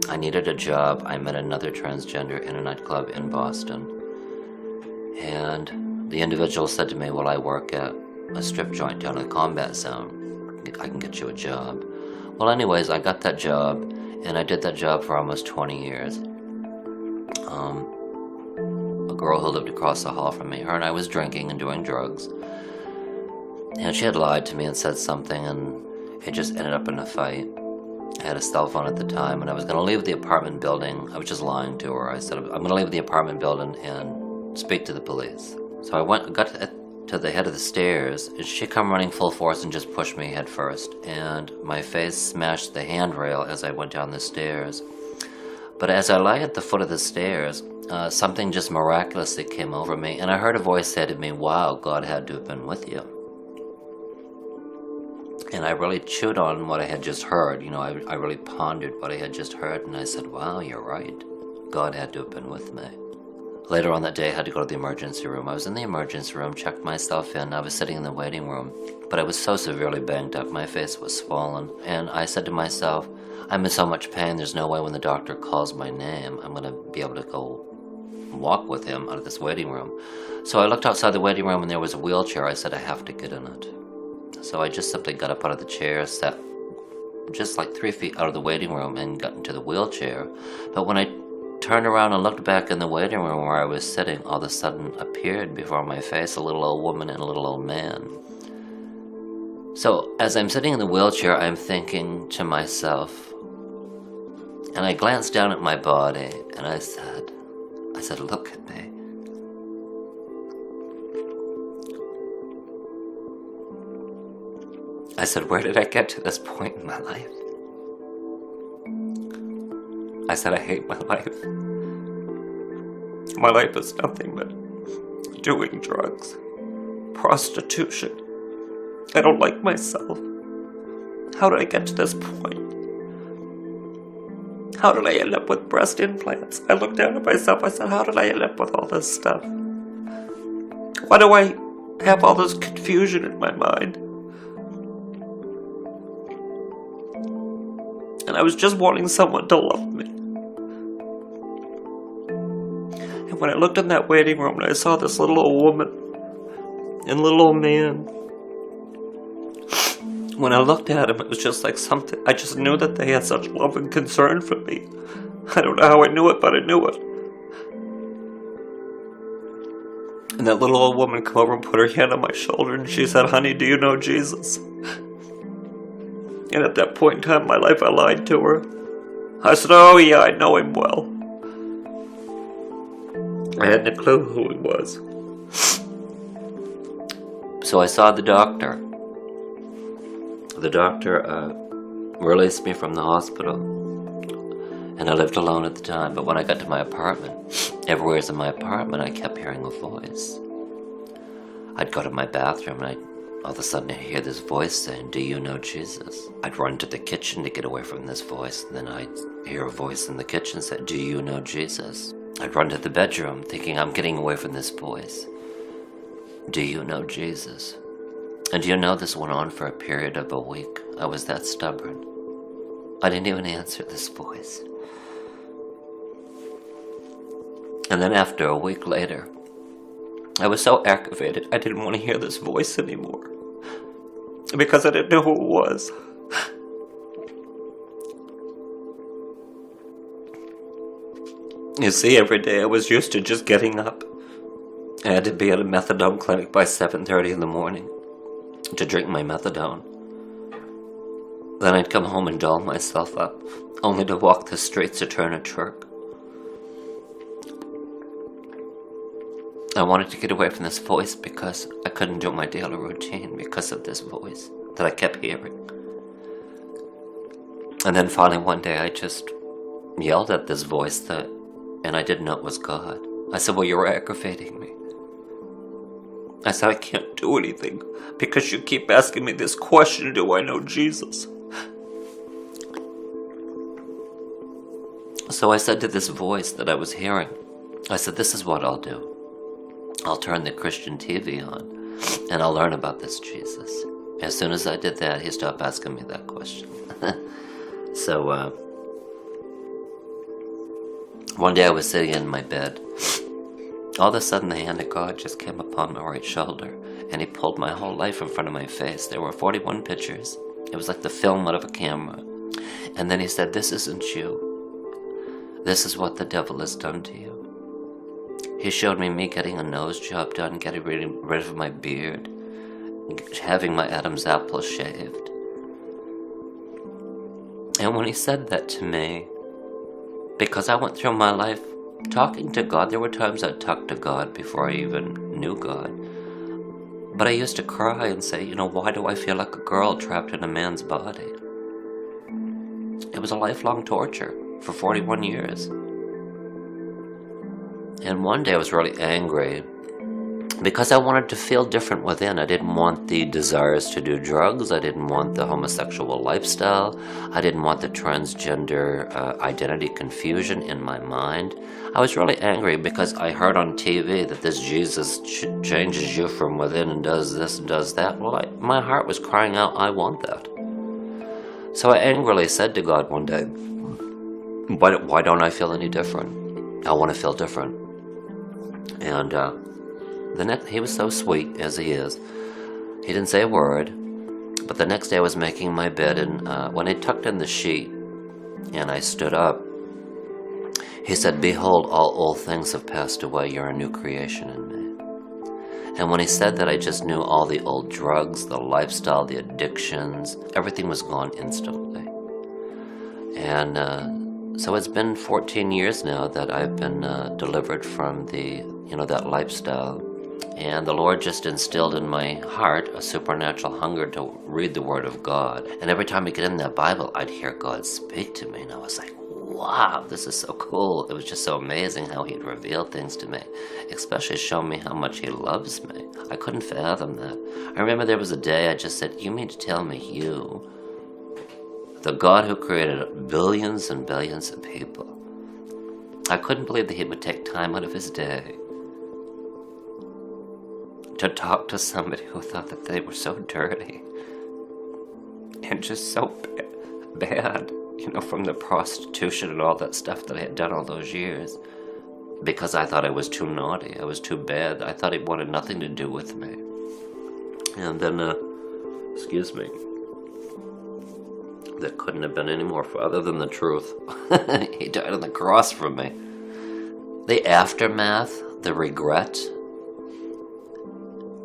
I needed a job. I met another transgender in a nightclub in Boston. And the individual said to me, "Well, I work at a strip joint down in the combat zone. I can get you a job." Well, anyways, I got that job, and I did that job for almost 20 years. A girl who lived across the hall from me, her and I was drinking and doing drugs. And she had lied to me and said something, and it just ended up in a fight. I had a cell phone at the time, and I was going to leave the apartment building. I was just lying to her. I said, "I'm going to leave the apartment building and speak to the police." So I got to the head of the stairs, and she come running full force and just pushed me head first. And my face smashed the handrail as I went down the stairs. But as I lay at the foot of the stairs, something just miraculously came over me, and I heard a voice say to me, "Wow, God had to have been with you." And I really chewed on what I had just heard. You know, I really pondered what I had just heard, and I said, "Wow, you're right. God had to have been with me." Later on that day, I had to go to the emergency room. I was in the emergency room, checked myself in. I was sitting in the waiting room, but I was so severely banged up. My face was swollen, and I said to myself, "I'm in so much pain, there's no way when the doctor calls my name, I'm going to be able to go walk with him out of this waiting room." So I looked outside the waiting room, and there was a wheelchair. I said, "I have to get in it." So I just simply got up out of the chair, sat just like 3 feet out of the waiting room, and got into the wheelchair. But when I turned around and looked back in the waiting room where I was sitting, all of a sudden appeared before my face a little old woman and a little old man. So as I'm sitting in the wheelchair, I'm thinking to myself, and I glanced down at my body, and I said, "Look at me." I said, "Where did I get to this point in my life?" I said, "I hate my life. My life is nothing but doing drugs, prostitution. I don't like myself. How did I get to this point? How did I end up with breast implants?" I looked down at myself. I said, "How did I end up with all this stuff? Why do I have all this confusion in my mind?" And I was just wanting someone to love me. And when I looked in that waiting room and I saw this little old woman and little old man, when I looked at him, it was just like something. I just knew that they had such love and concern for me. I don't know how I knew it, but I knew it. And that little old woman came over and put her hand on my shoulder, and she said, "Honey, do you know Jesus?" And at that point in time in my life, I lied to her. I said, oh yeah, I know him well. I hadn't a clue who he was. So I saw the doctor. The doctor released me from the hospital. And I lived alone at the time. But when I got to my apartment, everywhere in my apartment, I kept hearing a voice. I'd go to my bathroom and all of a sudden I'd hear this voice saying, do you know Jesus? I'd run to the kitchen to get away from this voice. And then I'd hear a voice in the kitchen say, do you know Jesus? I'd run to the bedroom thinking I'm getting away from this voice. Do you know Jesus? And do you know this went on for a period of a week? I was that stubborn. I didn't even answer this voice. And then after a week later, I was so aggravated, I didn't want to hear this voice anymore. Because I didn't know who it was. You see, every day I was used to just getting up. I had to be at a methadone clinic by 7:30 in the morning to drink my methadone. Then I'd come home and doll myself up, only to walk the streets to turn a trick. I wanted to get away from this voice because I couldn't do my daily routine because of this voice that I kept hearing. And then finally one day I just yelled at this voice and I didn't know it was God. I said, well, you're aggravating me. I said, I can't do anything because you keep asking me this question, do I know Jesus? So I said to this voice that I was hearing, I said, this is what I'll do. I'll turn the Christian TV on and I'll learn about this Jesus. As soon as I did that, he stopped asking me that question. So, one day I was sitting in my bed. All of a sudden the hand of God just came upon my right shoulder and he pulled my whole life in front of my face. There were 41 pictures. It was like the film out of a camera. And then he said, this isn't you. This is what the devil has done to you. He showed me getting a nose job done, getting rid of my beard, having my Adam's apple shaved. And when he said that to me, because I went through my life talking to God, there were times I'd talk to God before I even knew God. But I used to cry and say, why do I feel like a girl trapped in a man's body? It was a lifelong torture for 41 years. And one day I was really angry because I wanted to feel different within. I didn't want the desires to do drugs. I didn't want the homosexual lifestyle. I didn't want the transgender identity confusion in my mind. I was really angry because I heard on TV that this Jesus changes you from within and does this and does that. Well, my heart was crying out, I want that. So I angrily said to God one day, why don't I feel any different? I want to feel different. And he was so sweet, as he is. He didn't say a word, but the next day I was making my bed, and when I tucked in the sheet and I stood up, he said, behold, all old things have passed away, you're a new creation in me. And when he said that, I just knew all the old drugs, the lifestyle, the addictions, everything was gone instantly. And so it's been 14 years now that I've been delivered from that lifestyle. And the Lord just instilled in my heart a supernatural hunger to read the Word of God. And every time I get in that Bible, I'd hear God speak to me. And I was like, wow, this is so cool. It was just so amazing how he'd reveal things to me, especially show me how much he loves me. I couldn't fathom that. I remember there was a day I just said, you mean to tell me you, the God who created billions and billions of people, I couldn't believe that he would take time out of his day to talk to somebody who thought that they were so dirty and just so bad, from the prostitution and all that stuff that I had done all those years, because I thought I was too naughty, I was too bad. I thought he wanted nothing to do with me. And then, excuse me, that couldn't have been any more other than the truth. He died on the cross for me. The aftermath, the regret,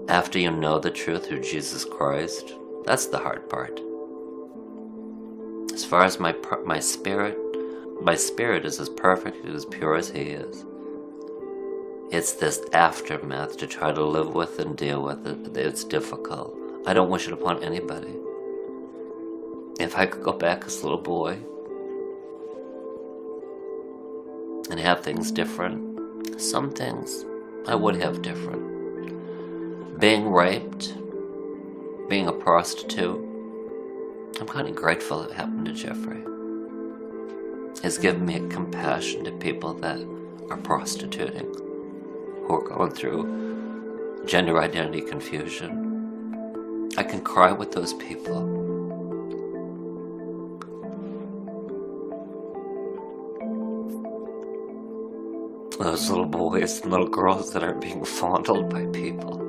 after you know the truth through Jesus Christ, that's the hard part. As far as my spirit, my spirit is as perfect and as pure as he is. It's this aftermath to try to live with and deal with it. It's difficult. I don't wish it upon anybody. If I could go back as a little boy and have things different, some things I would have different. Being raped, being a prostitute, I'm kind of grateful it happened to Jeffrey. It's given me a compassion to people that are prostituting, who are going through gender identity confusion. I can cry with those people. Those little boys and little girls that are being fondled by people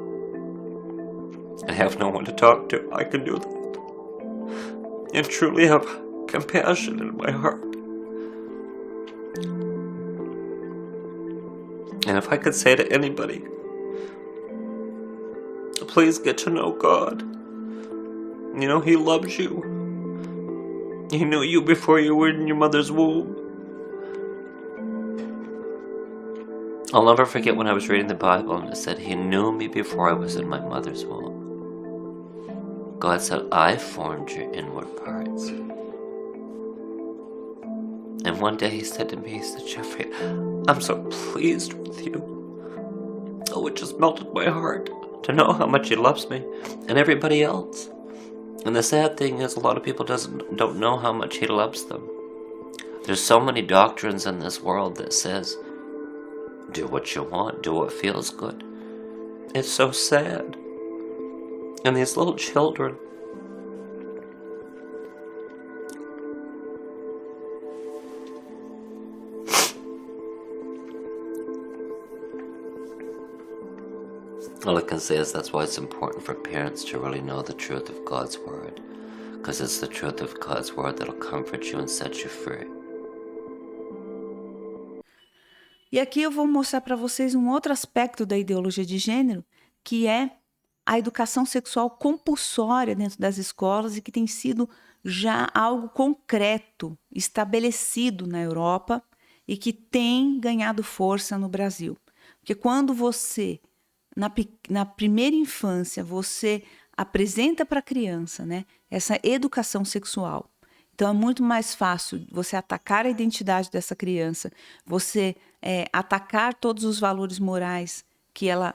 and have no one to talk to, I can do that. And truly have compassion in my heart. And if I could say to anybody, please get to know God. You know, He loves you. He knew you before you were in your mother's womb. I'll never forget when I was reading the Bible and it said, He knew me before I was in my mother's womb. God said, I formed your inward parts. And one day He said to me, He said, Jeffrey, I'm so pleased with you. Oh, it just melted my heart to know how much He loves me and everybody else. And the sad thing is, a lot of people don't know how much He loves them. There's so many doctrines in this world that says, do what you want, do what feels good. It's so sad. And these little children, all I can say is that's why it's important for parents to really know the truth of God's Word. Because it's the truth of God's Word that'll comfort you and set you free. E aqui eu vou mostrar para vocês um outro aspecto da ideologia de gênero, que é a educação sexual compulsória dentro das escolas e que tem sido já algo concreto, estabelecido na Europa e que tem ganhado força no Brasil. Porque quando você, na primeira infância, você apresenta para a criança, né, essa educação sexual, então é muito mais fácil você atacar a identidade dessa criança, você atacar todos os valores morais que ela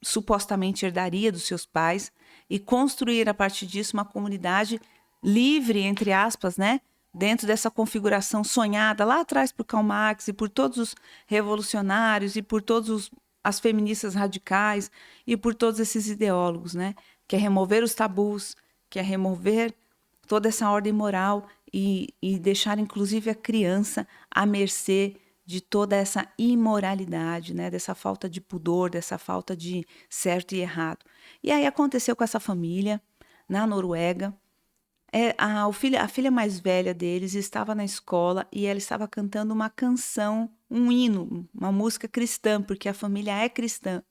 supostamente herdaria dos seus pais e construir a partir disso uma comunidade livre, entre aspas, né? Dentro dessa configuração sonhada lá atrás por Karl Marx e por todos os revolucionários e por todas as feministas radicais e por todos esses ideólogos, né? Que é remover os tabus, que é remover toda essa ordem moral e deixar inclusive a criança à mercê de toda essa imoralidade, né? Dessa falta de pudor, dessa falta de certo e errado. E aí aconteceu com essa família na Noruega. A filha mais velha deles estava na escola e ela estava cantando uma canção, um hino, uma música cristã, porque a família é cristã.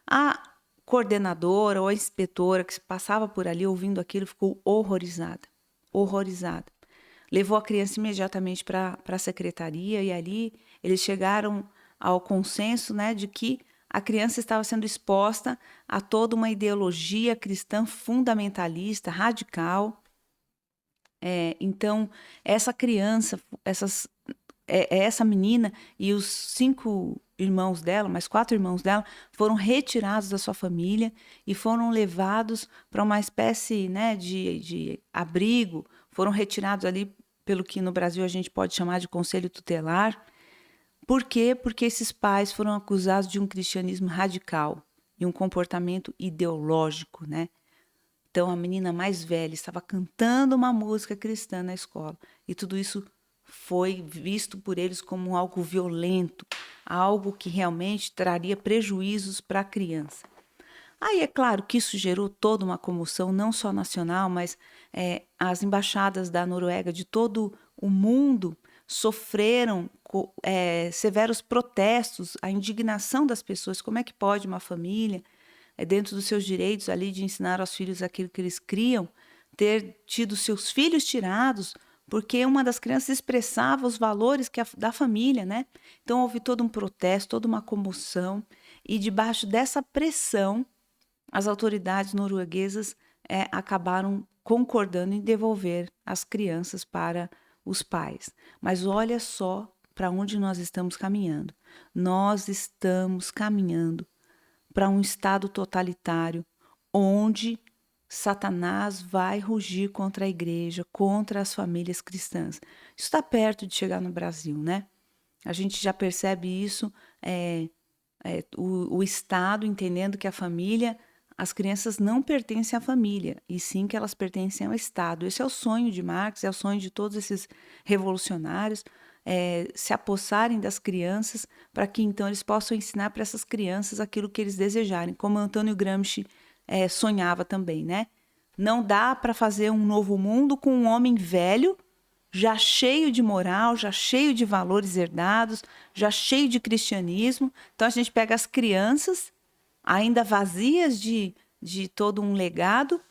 A coordenadora ou a inspetora que passava por ali ouvindo aquilo ficou horrorizada. Levou a criança imediatamente para a secretaria e ali eles chegaram ao consenso, né, de que a criança estava sendo exposta a toda uma ideologia cristã fundamentalista, radical. Então, essa criança, essa menina e os 5 irmãos dela, mais 4 irmãos dela, foram retirados da sua família e foram levados para uma espécie, né, de abrigo, foram retirados ali pelo que no Brasil a gente pode chamar de conselho tutelar. Por quê? Porque esses pais foram acusados de um cristianismo radical e um comportamento ideológico, né? Então, a menina mais velha estava cantando uma música cristã na escola. E tudo isso foi visto por eles como algo violento, algo que realmente traria prejuízos para a criança. Aí é claro que isso gerou toda uma comoção, não só nacional, mas as embaixadas da Noruega de todo o mundo sofreram severos protestos, a indignação das pessoas. Como é que pode uma família, dentro dos seus direitos ali de ensinar aos filhos aquilo que eles criam, ter tido seus filhos tirados porque uma das crianças expressava os valores da família, né? Então houve todo um protesto, toda uma comoção, e debaixo dessa pressão, as autoridades norueguesas acabaram concordando em devolver as crianças para os pais. Mas olha só para onde nós estamos caminhando. Nós estamos caminhando para um estado totalitário, onde Satanás vai rugir contra a igreja, contra as famílias cristãs. Isso está perto de chegar no Brasil, né? A gente já percebe isso, o Estado entendendo que a família, as crianças não pertencem à família, e sim que elas pertencem ao Estado. Esse é o sonho de Marx, é o sonho de todos esses revolucionários, se apossarem das crianças para que então eles possam ensinar para essas crianças aquilo que eles desejarem, como Antônio Gramsci sonhava também, né? Não dá para fazer um novo mundo com um homem velho, já cheio de moral, já cheio de valores herdados, já cheio de cristianismo. Então a gente pega as crianças, ainda vazias de todo um legado,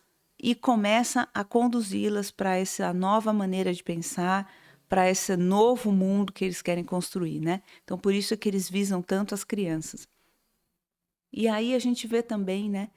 e começa a conduzi-las para essa nova maneira de pensar, para esse novo mundo que eles querem construir, né? Então por isso é que eles visam tanto as crianças. E aí a gente vê também, né,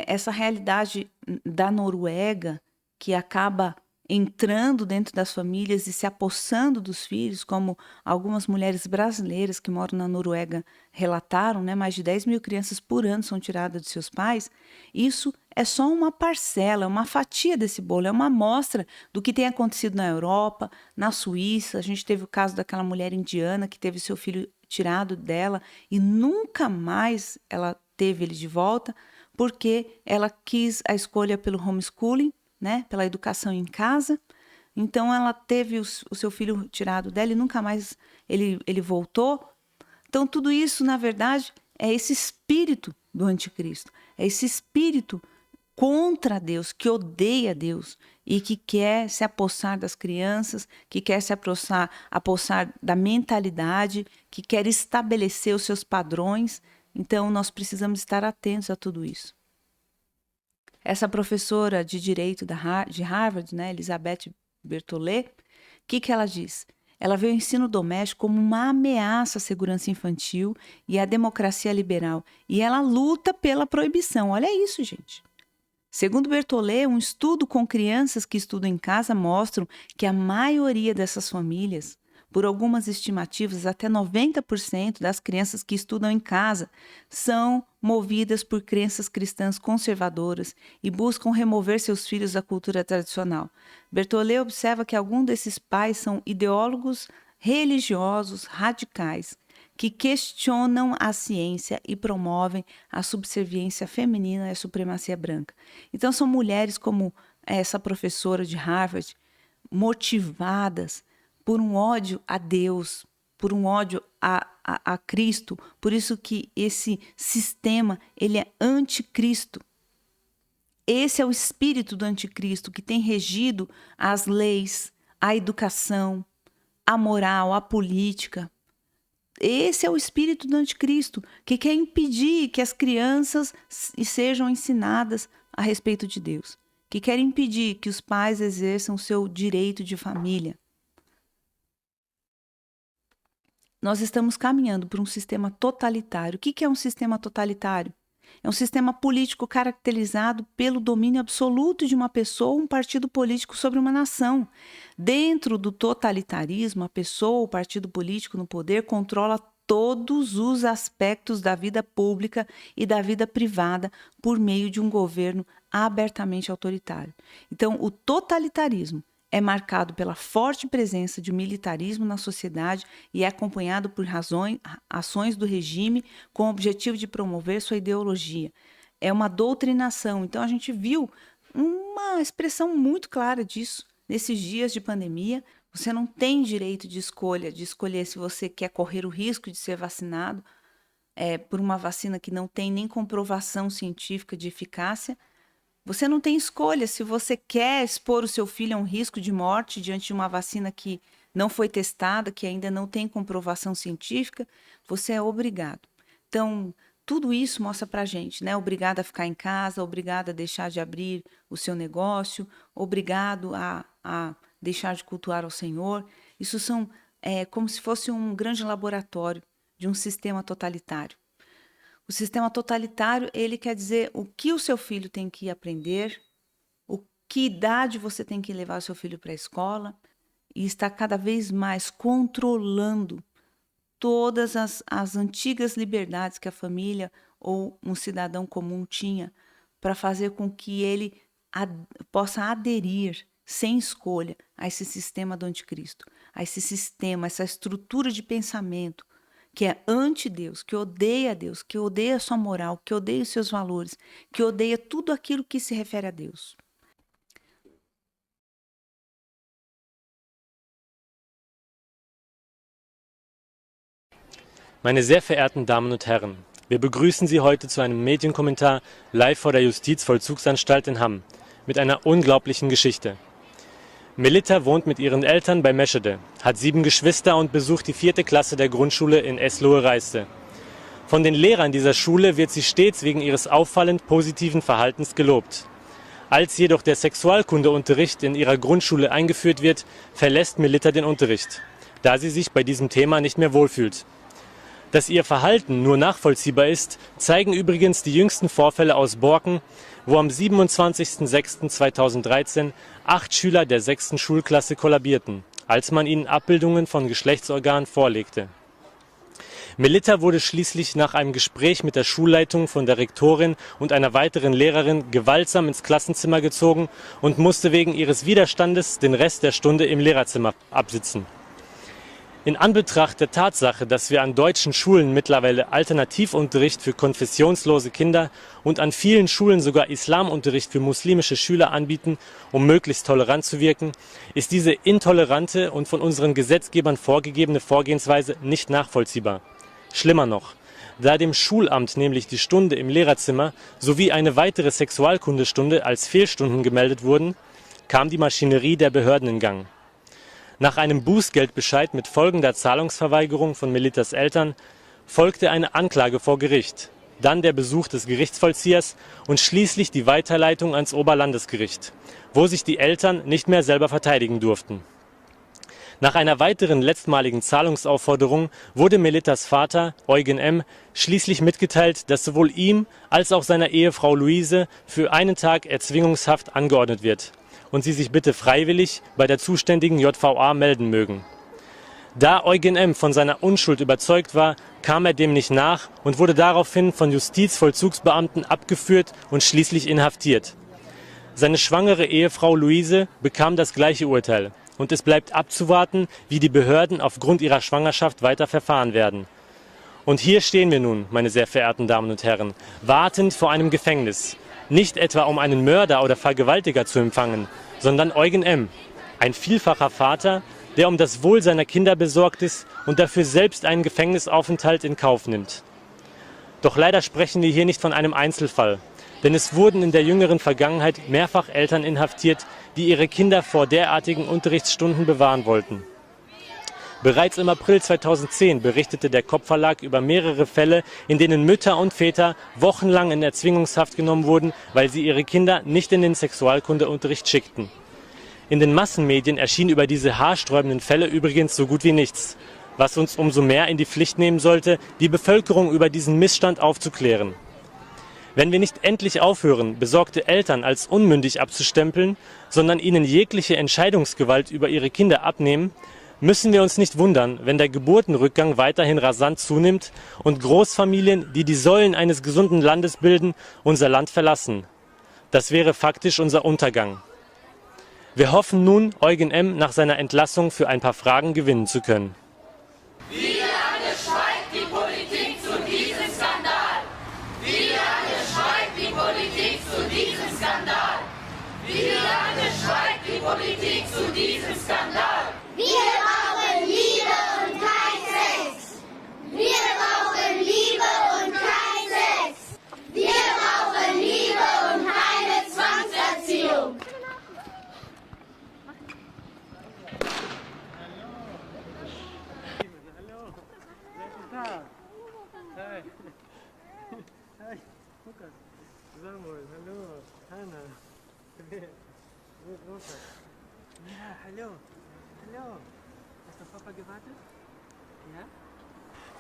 essa realidade da Noruega, que acaba entrando dentro das famílias e se apossando dos filhos, como algumas mulheres brasileiras que moram na Noruega relataram, né? Mais de 10 mil crianças por ano são tiradas de seus pais. Isso é só uma parcela, uma fatia desse bolo, é uma amostra do que tem acontecido na Europa, na Suíça. A gente teve o caso daquela mulher indiana que teve seu filho tirado dela e nunca mais ela teve ele de volta, porque ela quis a escolha pelo homeschooling, né, pela educação em casa. Então ela teve o seu filho tirado dela e nunca mais ele voltou. Então tudo isso, na verdade, é esse espírito do anticristo, é esse espírito contra Deus, que odeia Deus e que quer se apossar das crianças, que quer se apossar da mentalidade, que quer estabelecer os seus padrões. Então nós precisamos estar atentos a tudo isso. Essa professora de direito de Harvard, né, Elizabeth Bertolet, o que ela diz? Ela vê o ensino doméstico como uma ameaça à segurança infantil e à democracia liberal. E ela luta pela proibição. Olha isso, gente. Segundo Bertolet, um estudo com crianças que estudam em casa mostra que a maioria dessas famílias, por algumas estimativas, até 90% das crianças que estudam em casa são movidas por crenças cristãs conservadoras e buscam remover seus filhos da cultura tradicional. Bertolet observa que alguns desses pais são ideólogos religiosos radicais que questionam a ciência e promovem a subserviência feminina e a supremacia branca. Então são mulheres como essa professora de Harvard, motivadas por um ódio a Deus, por um ódio a Cristo. Por isso que esse sistema ele é anticristo. Esse é o espírito do anticristo que tem regido as leis, a educação, a moral, a política. Esse é o espírito do anticristo, que quer impedir que as crianças sejam ensinadas a respeito de Deus, que quer impedir que os pais exerçam o seu direito de família. Nós estamos caminhando por um sistema totalitário. O que é um sistema totalitário? É um sistema político caracterizado pelo domínio absoluto de uma pessoa ou um partido político sobre uma nação. Dentro do totalitarismo, a pessoa ou o partido político no poder controla todos os aspectos da vida pública e da vida privada por meio de um governo abertamente autoritário. Então, o totalitarismo é marcado pela forte presença de militarismo na sociedade e é acompanhado por ações do regime com o objetivo de promover sua ideologia. É uma doutrinação. Então, a gente viu uma expressão muito clara disso nesses dias de pandemia. Você não tem direito de escolher se você quer correr o risco de ser vacinado por uma vacina que não tem nem comprovação científica de eficácia. Você não tem escolha se você quer expor o seu filho a um risco de morte diante de uma vacina que não foi testada, que ainda não tem comprovação científica, você é obrigado. Então, tudo isso mostra para a gente, né? Obrigado a ficar em casa, obrigado a deixar de abrir o seu negócio, obrigado a deixar de cultuar ao Senhor. Isso são como se fosse um grande laboratório de um sistema totalitário. O sistema totalitário, ele quer dizer o que o seu filho tem que aprender, que idade você tem que levar o seu filho para a escola, e está cada vez mais controlando todas as antigas liberdades que a família ou um cidadão comum tinha para fazer com que ele possa aderir sem escolha a esse sistema do anticristo, a esse sistema, essa estrutura de pensamento que é anti-Deus, que odeia Deus, que odeia a sua moral, que odeia os seus valores, que odeia tudo aquilo que se refere a Deus. Meine sehr verehrten Damen und Herren, wir begrüßen Sie heute zu einem Medienkommentar live vor der Justizvollzugsanstalt in Hamm mit einer unglaublichen Geschichte. Melitta wohnt mit ihren Eltern bei Meschede, hat 7 Geschwister und besucht die 4. Klasse der Grundschule in Eslohe-Reiste. Von den Lehrern dieser Schule wird sie stets wegen ihres auffallend positiven Verhaltens gelobt. Als jedoch der Sexualkundeunterricht in ihrer Grundschule eingeführt wird, verlässt Melitta den Unterricht, da sie sich bei diesem Thema nicht mehr wohlfühlt. Dass ihr Verhalten nur nachvollziehbar ist, zeigen übrigens die jüngsten Vorfälle aus Borken, wo am 27.06.2013 8 Schüler der 6. Schulklasse kollabierten, als man ihnen Abbildungen von Geschlechtsorganen vorlegte. Melitta wurde schließlich nach einem Gespräch mit der Schulleitung von der Rektorin und einer weiteren Lehrerin gewaltsam ins Klassenzimmer gezogen und musste wegen ihres Widerstandes den Rest der Stunde im Lehrerzimmer absitzen. In Anbetracht der Tatsache, dass wir an deutschen Schulen mittlerweile Alternativunterricht für konfessionslose Kinder und an vielen Schulen sogar Islamunterricht für muslimische Schüler anbieten, um möglichst tolerant zu wirken, ist diese intolerante und von unseren Gesetzgebern vorgegebene Vorgehensweise nicht nachvollziehbar. Schlimmer noch, da dem Schulamt nämlich die Stunde im Lehrerzimmer sowie eine weitere Sexualkundestunde als Fehlstunden gemeldet wurden, kam die Maschinerie der Behörden in Gang. Nach einem Bußgeldbescheid mit folgender Zahlungsverweigerung von Melittas Eltern folgte eine Anklage vor Gericht, dann der Besuch des Gerichtsvollziehers und schließlich die Weiterleitung ans Oberlandesgericht, wo sich die Eltern nicht mehr selber verteidigen durften. Nach einer weiteren letztmaligen Zahlungsaufforderung wurde Melittas Vater, Eugen M., schließlich mitgeteilt, dass sowohl ihm als auch seiner Ehefrau Luise für einen Tag Erzwingungshaft angeordnet wird und sie sich bitte freiwillig bei der zuständigen JVA melden mögen. Da Eugen M. von seiner Unschuld überzeugt war, kam er dem nicht nach und wurde daraufhin von Justizvollzugsbeamten abgeführt und schließlich inhaftiert. Seine schwangere Ehefrau Luise bekam das gleiche Urteil und es bleibt abzuwarten, wie die Behörden aufgrund ihrer Schwangerschaft weiter verfahren werden. Und hier stehen wir nun, meine sehr verehrten Damen und Herren, wartend vor einem Gefängnis. Nicht etwa um einen Mörder oder Vergewaltiger zu empfangen, sondern Eugen M., ein vielfacher Vater, der um das Wohl seiner Kinder besorgt ist und dafür selbst einen Gefängnisaufenthalt in Kauf nimmt. Doch leider sprechen wir hier nicht von einem Einzelfall, denn es wurden in der jüngeren Vergangenheit mehrfach Eltern inhaftiert, die ihre Kinder vor derartigen Unterrichtsstunden bewahren wollten. Bereits im April 2010 berichtete der Kopp Verlag über mehrere Fälle, in denen Mütter und Väter wochenlang in Erzwingungshaft genommen wurden, weil sie ihre Kinder nicht in den Sexualkundeunterricht schickten. In den Massenmedien erschien über diese haarsträubenden Fälle übrigens so gut wie nichts, was uns umso mehr in die Pflicht nehmen sollte, die Bevölkerung über diesen Missstand aufzuklären. Wenn wir nicht endlich aufhören, besorgte Eltern als unmündig abzustempeln, sondern ihnen jegliche Entscheidungsgewalt über ihre Kinder abnehmen, müssen wir uns nicht wundern, wenn der Geburtenrückgang weiterhin rasant zunimmt und Großfamilien, die die Säulen eines gesunden Landes bilden, unser Land verlassen. Das wäre faktisch unser Untergang. Wir hoffen nun, Eugen M. nach seiner Entlassung für ein paar Fragen gewinnen zu können. Wie lange schweigt die Politik zu diesem Skandal? Wie lange schweigt die Politik zu diesem Skandal? Wie lange schweigt die Politik zu diesem Skandal? Wir brauchen Liebe und kein Sex. Wir brauchen Liebe und kein Sex. Wir brauchen Liebe und keine Zwangserziehung.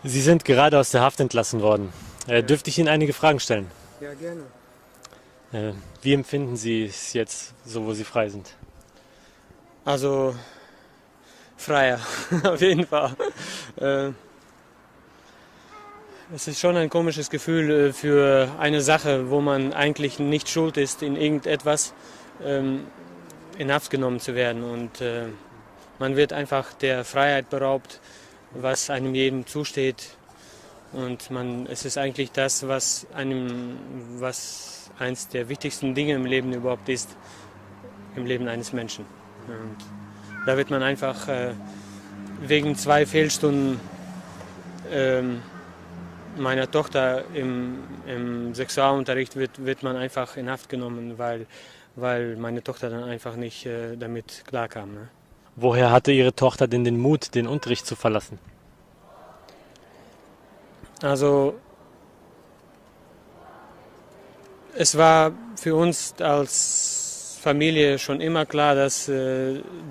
Sie sind gerade aus der Haft entlassen worden. Dürfte ich Ihnen einige Fragen stellen? Ja, gerne. Wie empfinden Sie es jetzt, so wo Sie frei sind? Also, freier, auf jeden Fall. Es ist schon ein komisches Gefühl für eine Sache, wo man eigentlich nicht schuld ist, in irgendetwas in Haft genommen zu werden. Und man wird einfach der Freiheit beraubt, was einem jedem zusteht. Und es ist eigentlich das, was eins der wichtigsten Dinge im Leben überhaupt ist, im Leben eines Menschen. Und da wird man einfach wegen 2 Fehlstunden meiner Tochter im Sexualunterricht wird man einfach in Haft genommen, weil meine Tochter dann einfach nicht damit klarkam. Ne? Woher hatte Ihre Tochter denn den Mut, den Unterricht zu verlassen? Also es war für uns als Familie schon immer klar, dass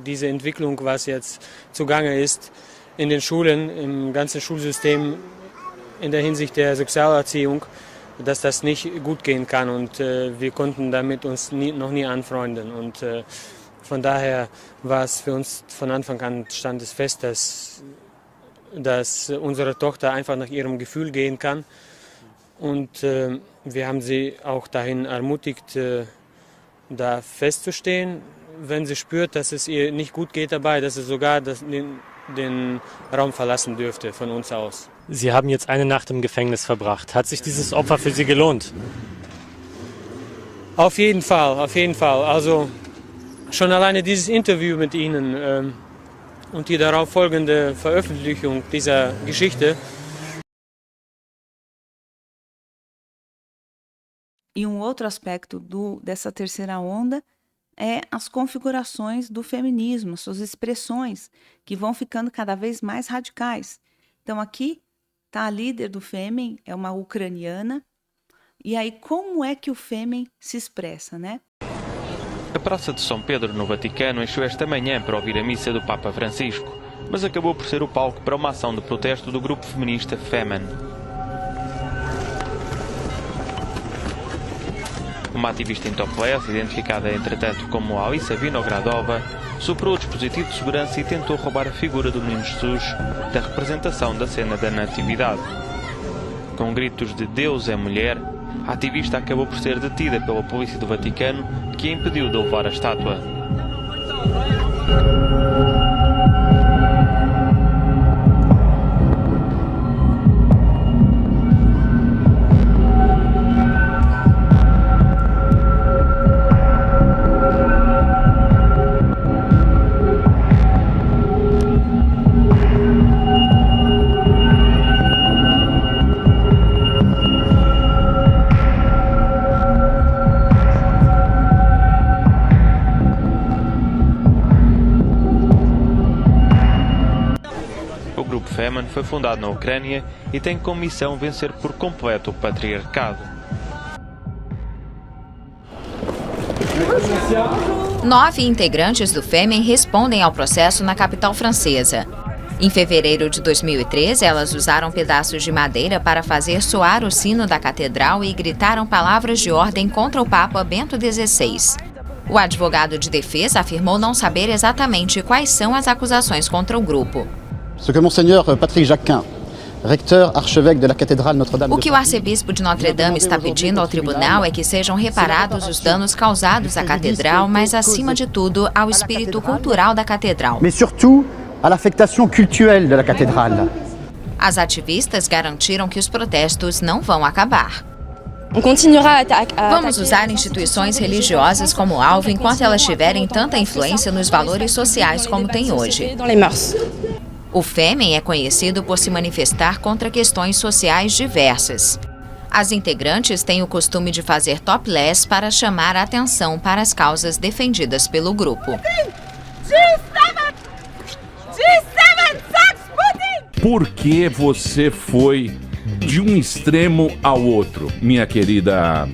diese Entwicklung, was jetzt zugange ist in den Schulen, im ganzen Schulsystem in der Hinsicht der Sexualerziehung, dass das nicht gut gehen kann, und wir konnten damit uns noch nie anfreunden. Und von daher war es für uns von Anfang an, stand es fest, dass unsere Tochter einfach nach ihrem Gefühl gehen kann. Und wir haben sie auch dahin ermutigt, da festzustehen, wenn sie spürt, dass es ihr nicht gut geht dabei, dass sie sogar den Raum verlassen dürfte von uns aus. Sie haben jetzt eine Nacht im Gefängnis verbracht. Hat sich dieses Opfer für Sie gelohnt? Auf jeden Fall, auf jeden Fall. Also schon alleine dieses Interview mit Ihnen und die darauf folgende Veröffentlichung dieser Geschichte. E outro aspecto dessa terceira onda é as configurações do feminismo, suas expressões, que vão ficando cada vez mais radicais. Então aqui está a líder do Fêmen, é uma ucraniana. E aí como é que o Fêmen se expressa, né? A Praça de São Pedro, no Vaticano, encheu esta manhã para ouvir a missa do Papa Francisco, mas acabou por ser o palco para uma ação de protesto do grupo feminista Femen. Uma ativista em topless, identificada entretanto como Alissa Vinogradova, superou o dispositivo de segurança e tentou roubar a figura do Menino Jesus da representação da cena da Natividade. Com gritos de Deus é mulher, a ativista acabou por ser detida pela polícia do Vaticano, que a impediu de levar a estátua. Femen foi fundado na Ucrânia e tem como missão vencer por completo o patriarcado. 9 integrantes do Fêmen respondem ao processo na capital francesa. Em fevereiro de 2013, elas usaram pedaços de madeira para fazer soar o sino da catedral e gritaram palavras de ordem contra o Papa Bento XVI. O advogado de defesa afirmou não saber exatamente quais são as acusações contra o grupo. Ce que Monseigneur Patrick Jacquin, recteur archevêque de la cathédrale Notre-Dame. O que o arcebispo de Notre-Dame está pedindo ao tribunal é que sejam reparados os danos causados à catedral, mas acima de tudo ao espírito cultural da catedral. Mais surtout à l'affectation cultuelle de la cathédrale. As ativistas garantiram que os protestos não vão acabar. Vamos usar instituições religiosas como alvo enquanto elas tiverem tanta influência nos valores sociais como tem hoje. O Fêmen é conhecido por se manifestar contra questões sociais diversas. As integrantes têm o costume de fazer topless para chamar a atenção para as causas defendidas pelo grupo. Por que você foi de um extremo ao outro, minha querida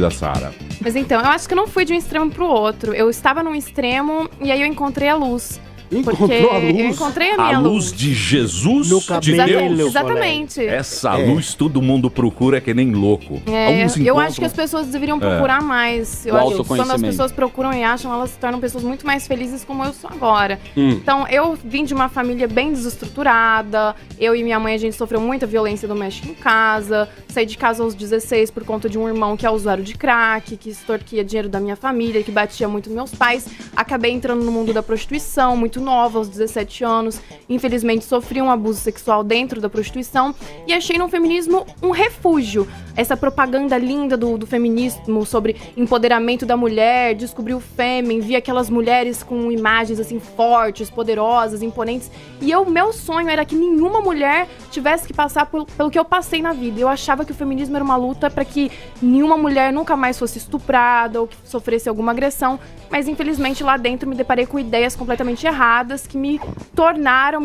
Sara? Mas então, eu acho que eu não fui de um extremo pro outro. Eu estava num extremo e aí eu encontrei a luz. Encontrou Porque a luz? eu encontrei a minha A luz de Jesus, No de cabelo. Deus. Exatamente. Essa luz todo mundo procura que nem louco. Alguns Eu acho encontram- que as pessoas deveriam procurar mais. Eu O acho que quando as autoconhecimento. pessoas procuram e acham, elas se tornam pessoas muito mais felizes como eu sou agora. Então, eu vim de uma família bem desestruturada. Eu e minha mãe, a gente sofreu muita violência doméstica em casa. Saí de casa aos 16 por conta de um irmão que é usuário de crack, que extorquia dinheiro da minha família, que batia muito nos meus pais. Acabei entrando no mundo da prostituição, muito nova, aos 17 anos. Infelizmente, sofri um abuso sexual dentro da prostituição. E achei no feminismo um refúgio. Essa propaganda linda do feminismo sobre empoderamento da mulher, descobri o fêmen, vi aquelas mulheres com imagens assim fortes, poderosas, imponentes. E meu sonho era que nenhuma mulher tivesse que passar pelo que eu passei na vida. Eu achava que o feminismo era uma luta para que nenhuma mulher nunca mais fosse estuprada ou que sofresse alguma agressão. Mas infelizmente lá dentro me deparei com ideias completamente erradas que me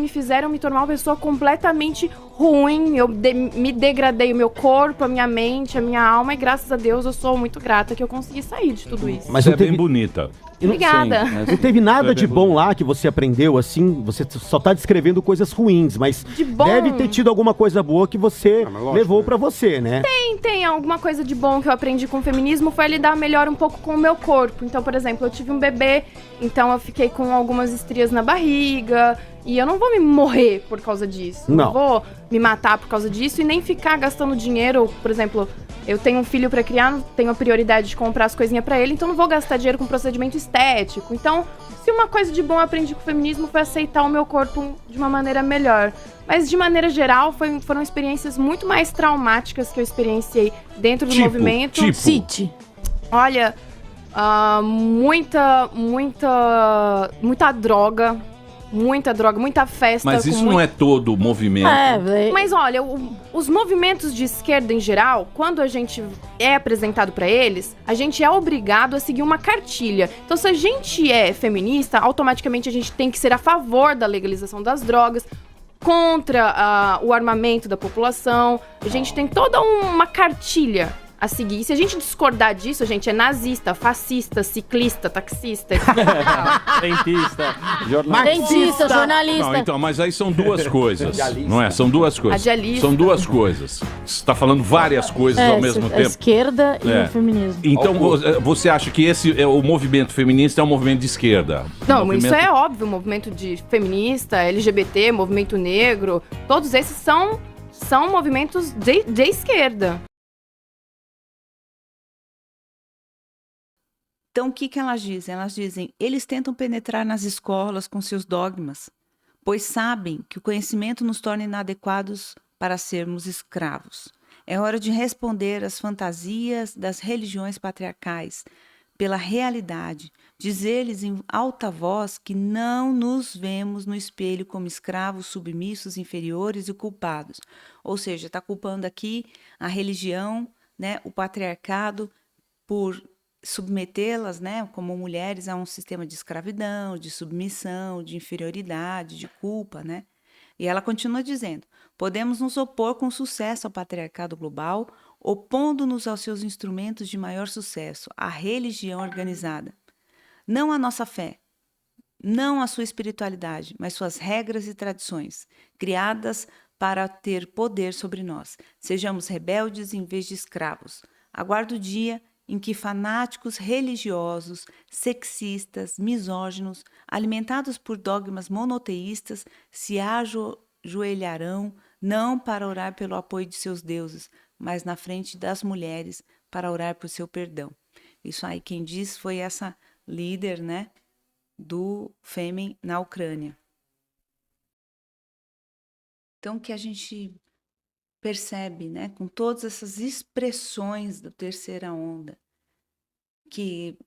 fizeram me tornar uma pessoa completamente ruim. Eu me degradei o meu corpo, a minha mente, a minha alma, e graças a Deus eu sou muito grata que eu consegui sair de tudo isso. Mas é bem bonita. Obrigada. Não teve nada de bom lá que você aprendeu, assim, você só tá descrevendo coisas ruins, mas De bom. deve ter tido alguma coisa boa que você levou pra você, né? Tem alguma coisa de bom que eu aprendi com o feminismo, foi lidar melhor um pouco com o meu corpo. Então, por exemplo, eu tive um bebê, então eu fiquei com algumas estrias na barriga, e eu não vou me morrer por causa disso. Não. Vou me matar por causa disso e nem ficar gastando dinheiro. Por exemplo, eu tenho um filho pra criar, tenho a prioridade de comprar as coisinhas pra ele, então não vou gastar dinheiro com procedimento estético. Então, se uma coisa de bom eu aprendi com o feminismo foi aceitar o meu corpo de uma maneira melhor. Mas, de maneira geral, foram experiências muito mais traumáticas que eu experienciei dentro do movimento. Cite. Olha, muita droga. Muita droga, muita festa. Mas isso não é todo o movimento. Mas olha, os movimentos de esquerda em geral, quando a gente é apresentado pra eles, a gente é obrigado a seguir uma cartilha. Então, se a gente é feminista, automaticamente a gente tem que ser a favor da legalização das drogas, contra o armamento da população. A gente tem toda uma cartilha a seguir. E se a gente discordar disso, a gente é nazista, fascista, ciclista, taxista. Dentista, jornalista. Não, então, mas aí são duas coisas, não é? São duas coisas. Radialista. São duas coisas. Você está falando várias coisas ao mesmo A tempo. esquerda e o feminismo. Então, você acha que o movimento feminista é um movimento de esquerda? Não, isso é óbvio. O movimento de feminista, LGBT, movimento negro, todos esses são movimentos de esquerda. Então, o que elas dizem? Elas dizem, eles tentam penetrar nas escolas com seus dogmas, pois sabem que o conhecimento nos torna inadequados para sermos escravos. É hora de responder às fantasias das religiões patriarcais pela realidade, dizer-lhes em alta voz que não nos vemos no espelho como escravos submissos, inferiores e culpados. Ou seja, está culpando aqui a religião, né, o patriarcado, por submetê-las, né, como mulheres a um sistema de escravidão, de submissão, de inferioridade, de culpa, né? E ela continua dizendo, podemos nos opor com sucesso ao patriarcado global, opondo-nos aos seus instrumentos de maior sucesso, à religião organizada. Não a nossa fé, não a sua espiritualidade, mas suas regras e tradições, criadas para ter poder sobre nós. Sejamos rebeldes em vez de escravos. Aguardo o dia em que fanáticos religiosos, sexistas, misóginos, alimentados por dogmas monoteístas, se ajoelharão não para orar pelo apoio de seus deuses, mas na frente das mulheres para orar por seu perdão. Isso aí quem diz foi essa líder, né, do Fêmen na Ucrânia. Então, que a gente percebe, né, com todas essas expressões da terceira onda, que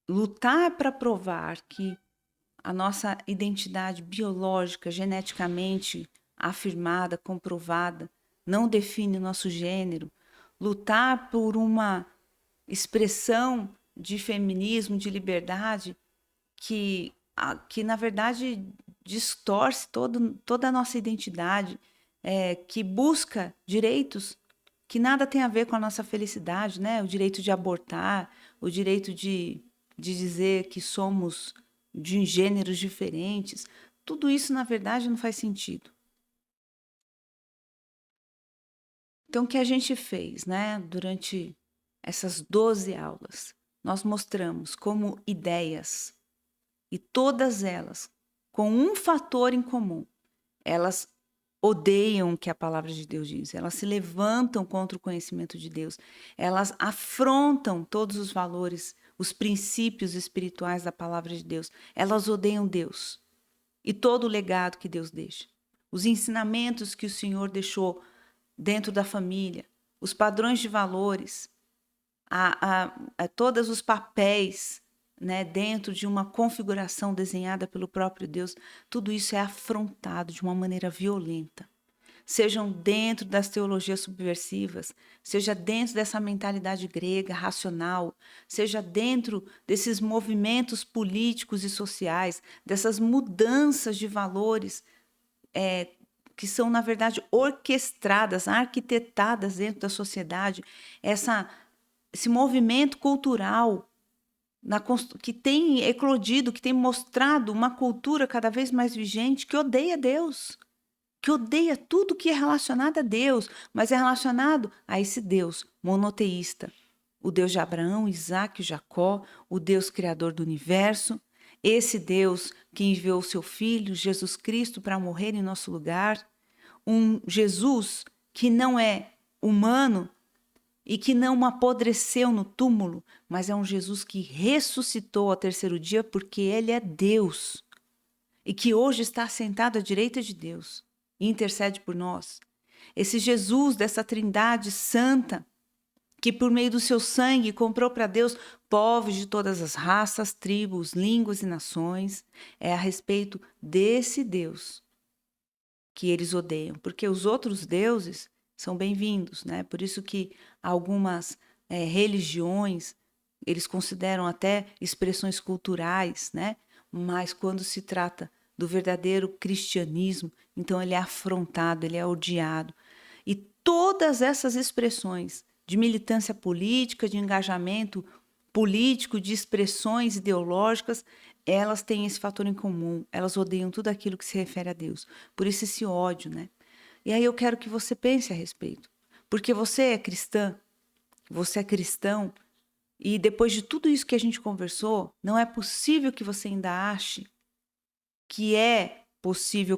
lutar para provar que a nossa identidade biológica, geneticamente afirmada, comprovada, não define o nosso gênero, lutar por uma expressão de feminismo, de liberdade, que na verdade distorce toda a nossa identidade, que busca direitos que nada tem a ver com a nossa felicidade, né? O direito de abortar, o direito de dizer que somos de gêneros diferentes. Tudo isso, na verdade, não faz sentido. Então, o que a gente fez, né? Durante essas 12 aulas, nós mostramos como ideias, e todas elas, com um fator em comum, elas odeiam o que a palavra de Deus diz, elas se levantam contra o conhecimento de Deus, elas afrontam todos os valores, os princípios espirituais da palavra de Deus, elas odeiam Deus e todo o legado que Deus deixa, os ensinamentos que o Senhor deixou dentro da família, os padrões de valores, todos os papéis, né, dentro de uma configuração desenhada pelo próprio Deus, tudo isso é afrontado de uma maneira violenta. Sejam dentro das teologias subversivas, seja dentro dessa mentalidade grega, racional, seja dentro desses movimentos políticos e sociais, dessas mudanças de valores que são, na verdade, orquestradas, arquitetadas dentro da sociedade, esse movimento cultural que tem eclodido, que tem mostrado uma cultura cada vez mais vigente que odeia Deus, que odeia tudo que é relacionado a Deus, mas é relacionado a esse Deus monoteísta, o Deus de Abraão, Isaac e Jacó, o Deus criador do universo, esse Deus que enviou o seu Filho, Jesus Cristo, para morrer em nosso lugar, um Jesus que não é humano, e que não apodreceu no túmulo, mas é um Jesus que ressuscitou ao terceiro dia porque ele é Deus e que hoje está sentado à direita de Deus e intercede por nós. Esse Jesus dessa trindade santa que por meio do seu sangue comprou para Deus povos de todas as raças, tribos, línguas e nações, é a respeito desse Deus que eles odeiam, porque os outros deuses são bem-vindos, né? Por isso que algumas religiões, eles consideram até expressões culturais, né? Mas quando se trata do verdadeiro cristianismo, então ele é afrontado, ele é odiado. E todas essas expressões de militância política, de engajamento político, de expressões ideológicas, elas têm esse fator em comum, elas odeiam tudo aquilo que se refere a Deus. Por isso esse ódio, né? E aí eu quero que você pense a respeito. Porque você é cristã, você é cristão, e depois de tudo isso que a gente conversou, não é possível que você ainda ache que é possível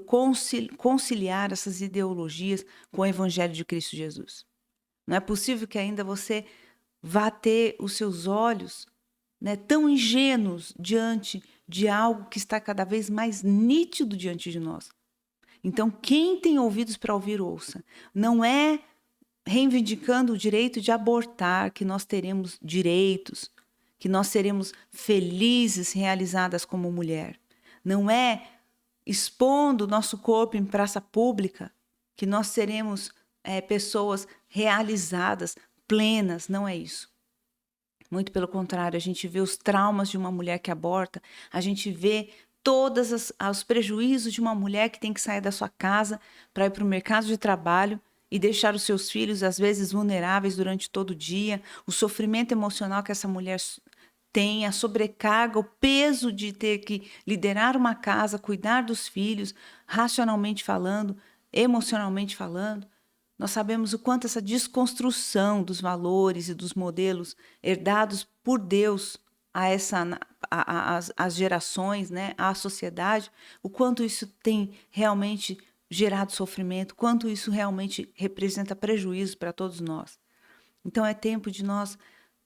conciliar essas ideologias com o Evangelho de Cristo Jesus. Não é possível que ainda você vá ter os seus olhos, né, tão ingênuos diante de algo que está cada vez mais nítido diante de nós. Então, quem tem ouvidos para ouvir, ouça. Não é reivindicando o direito de abortar que nós teremos direitos, que nós seremos felizes, realizadas como mulher. Não é expondo o nosso corpo em praça pública que nós seremos pessoas realizadas, plenas. Não é isso. Muito pelo contrário, a gente vê os traumas de uma mulher que aborta, a gente vê todos os prejuízos de uma mulher que tem que sair da sua casa para ir para o mercado de trabalho e deixar os seus filhos, às vezes, vulneráveis durante todo o dia, o sofrimento emocional que essa mulher tem, a sobrecarga, o peso de ter que liderar uma casa, cuidar dos filhos, racionalmente falando, emocionalmente falando. Nós sabemos o quanto essa desconstrução dos valores e dos modelos herdados por Deus às gerações, né, à sociedade, o quanto isso tem realmente gerado sofrimento, quanto isso realmente representa prejuízo para todos nós. Então é tempo de nós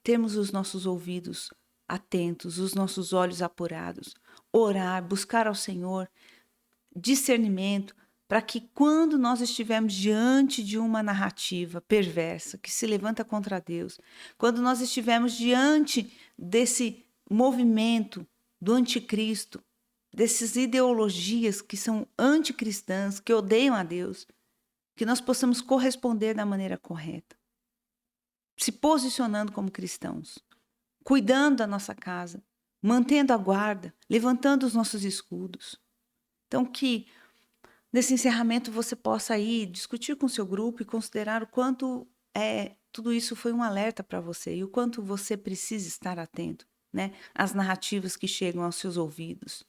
termos os nossos ouvidos atentos, os nossos olhos apurados, orar, buscar ao Senhor discernimento, para que quando nós estivermos diante de uma narrativa perversa que se levanta contra Deus, quando nós estivermos diante desse movimento do anticristo, dessas ideologias que são anticristãs, que odeiam a Deus, que nós possamos corresponder da maneira correta, se posicionando como cristãos, cuidando da nossa casa, mantendo a guarda, levantando os nossos escudos. Então, que nesse encerramento você possa aí discutir com o seu grupo e considerar o quanto tudo isso foi um alerta para você e o quanto você precisa estar atento, né? Às narrativas que chegam aos seus ouvidos,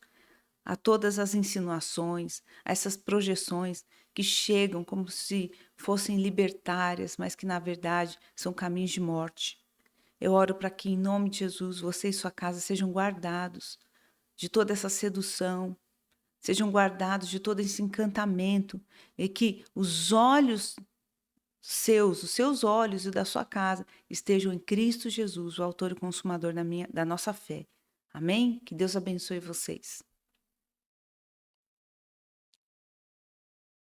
a todas as insinuações, a essas projeções que chegam como se fossem libertárias, mas que na verdade são caminhos de morte. Eu oro para que, em nome de Jesus, você e sua casa sejam guardados de toda essa sedução, sejam guardados de todo esse encantamento, e que os olhos os seus olhos e da sua casa estejam em Cristo Jesus, o autor e consumador da nossa fé. Amém? Que Deus abençoe vocês.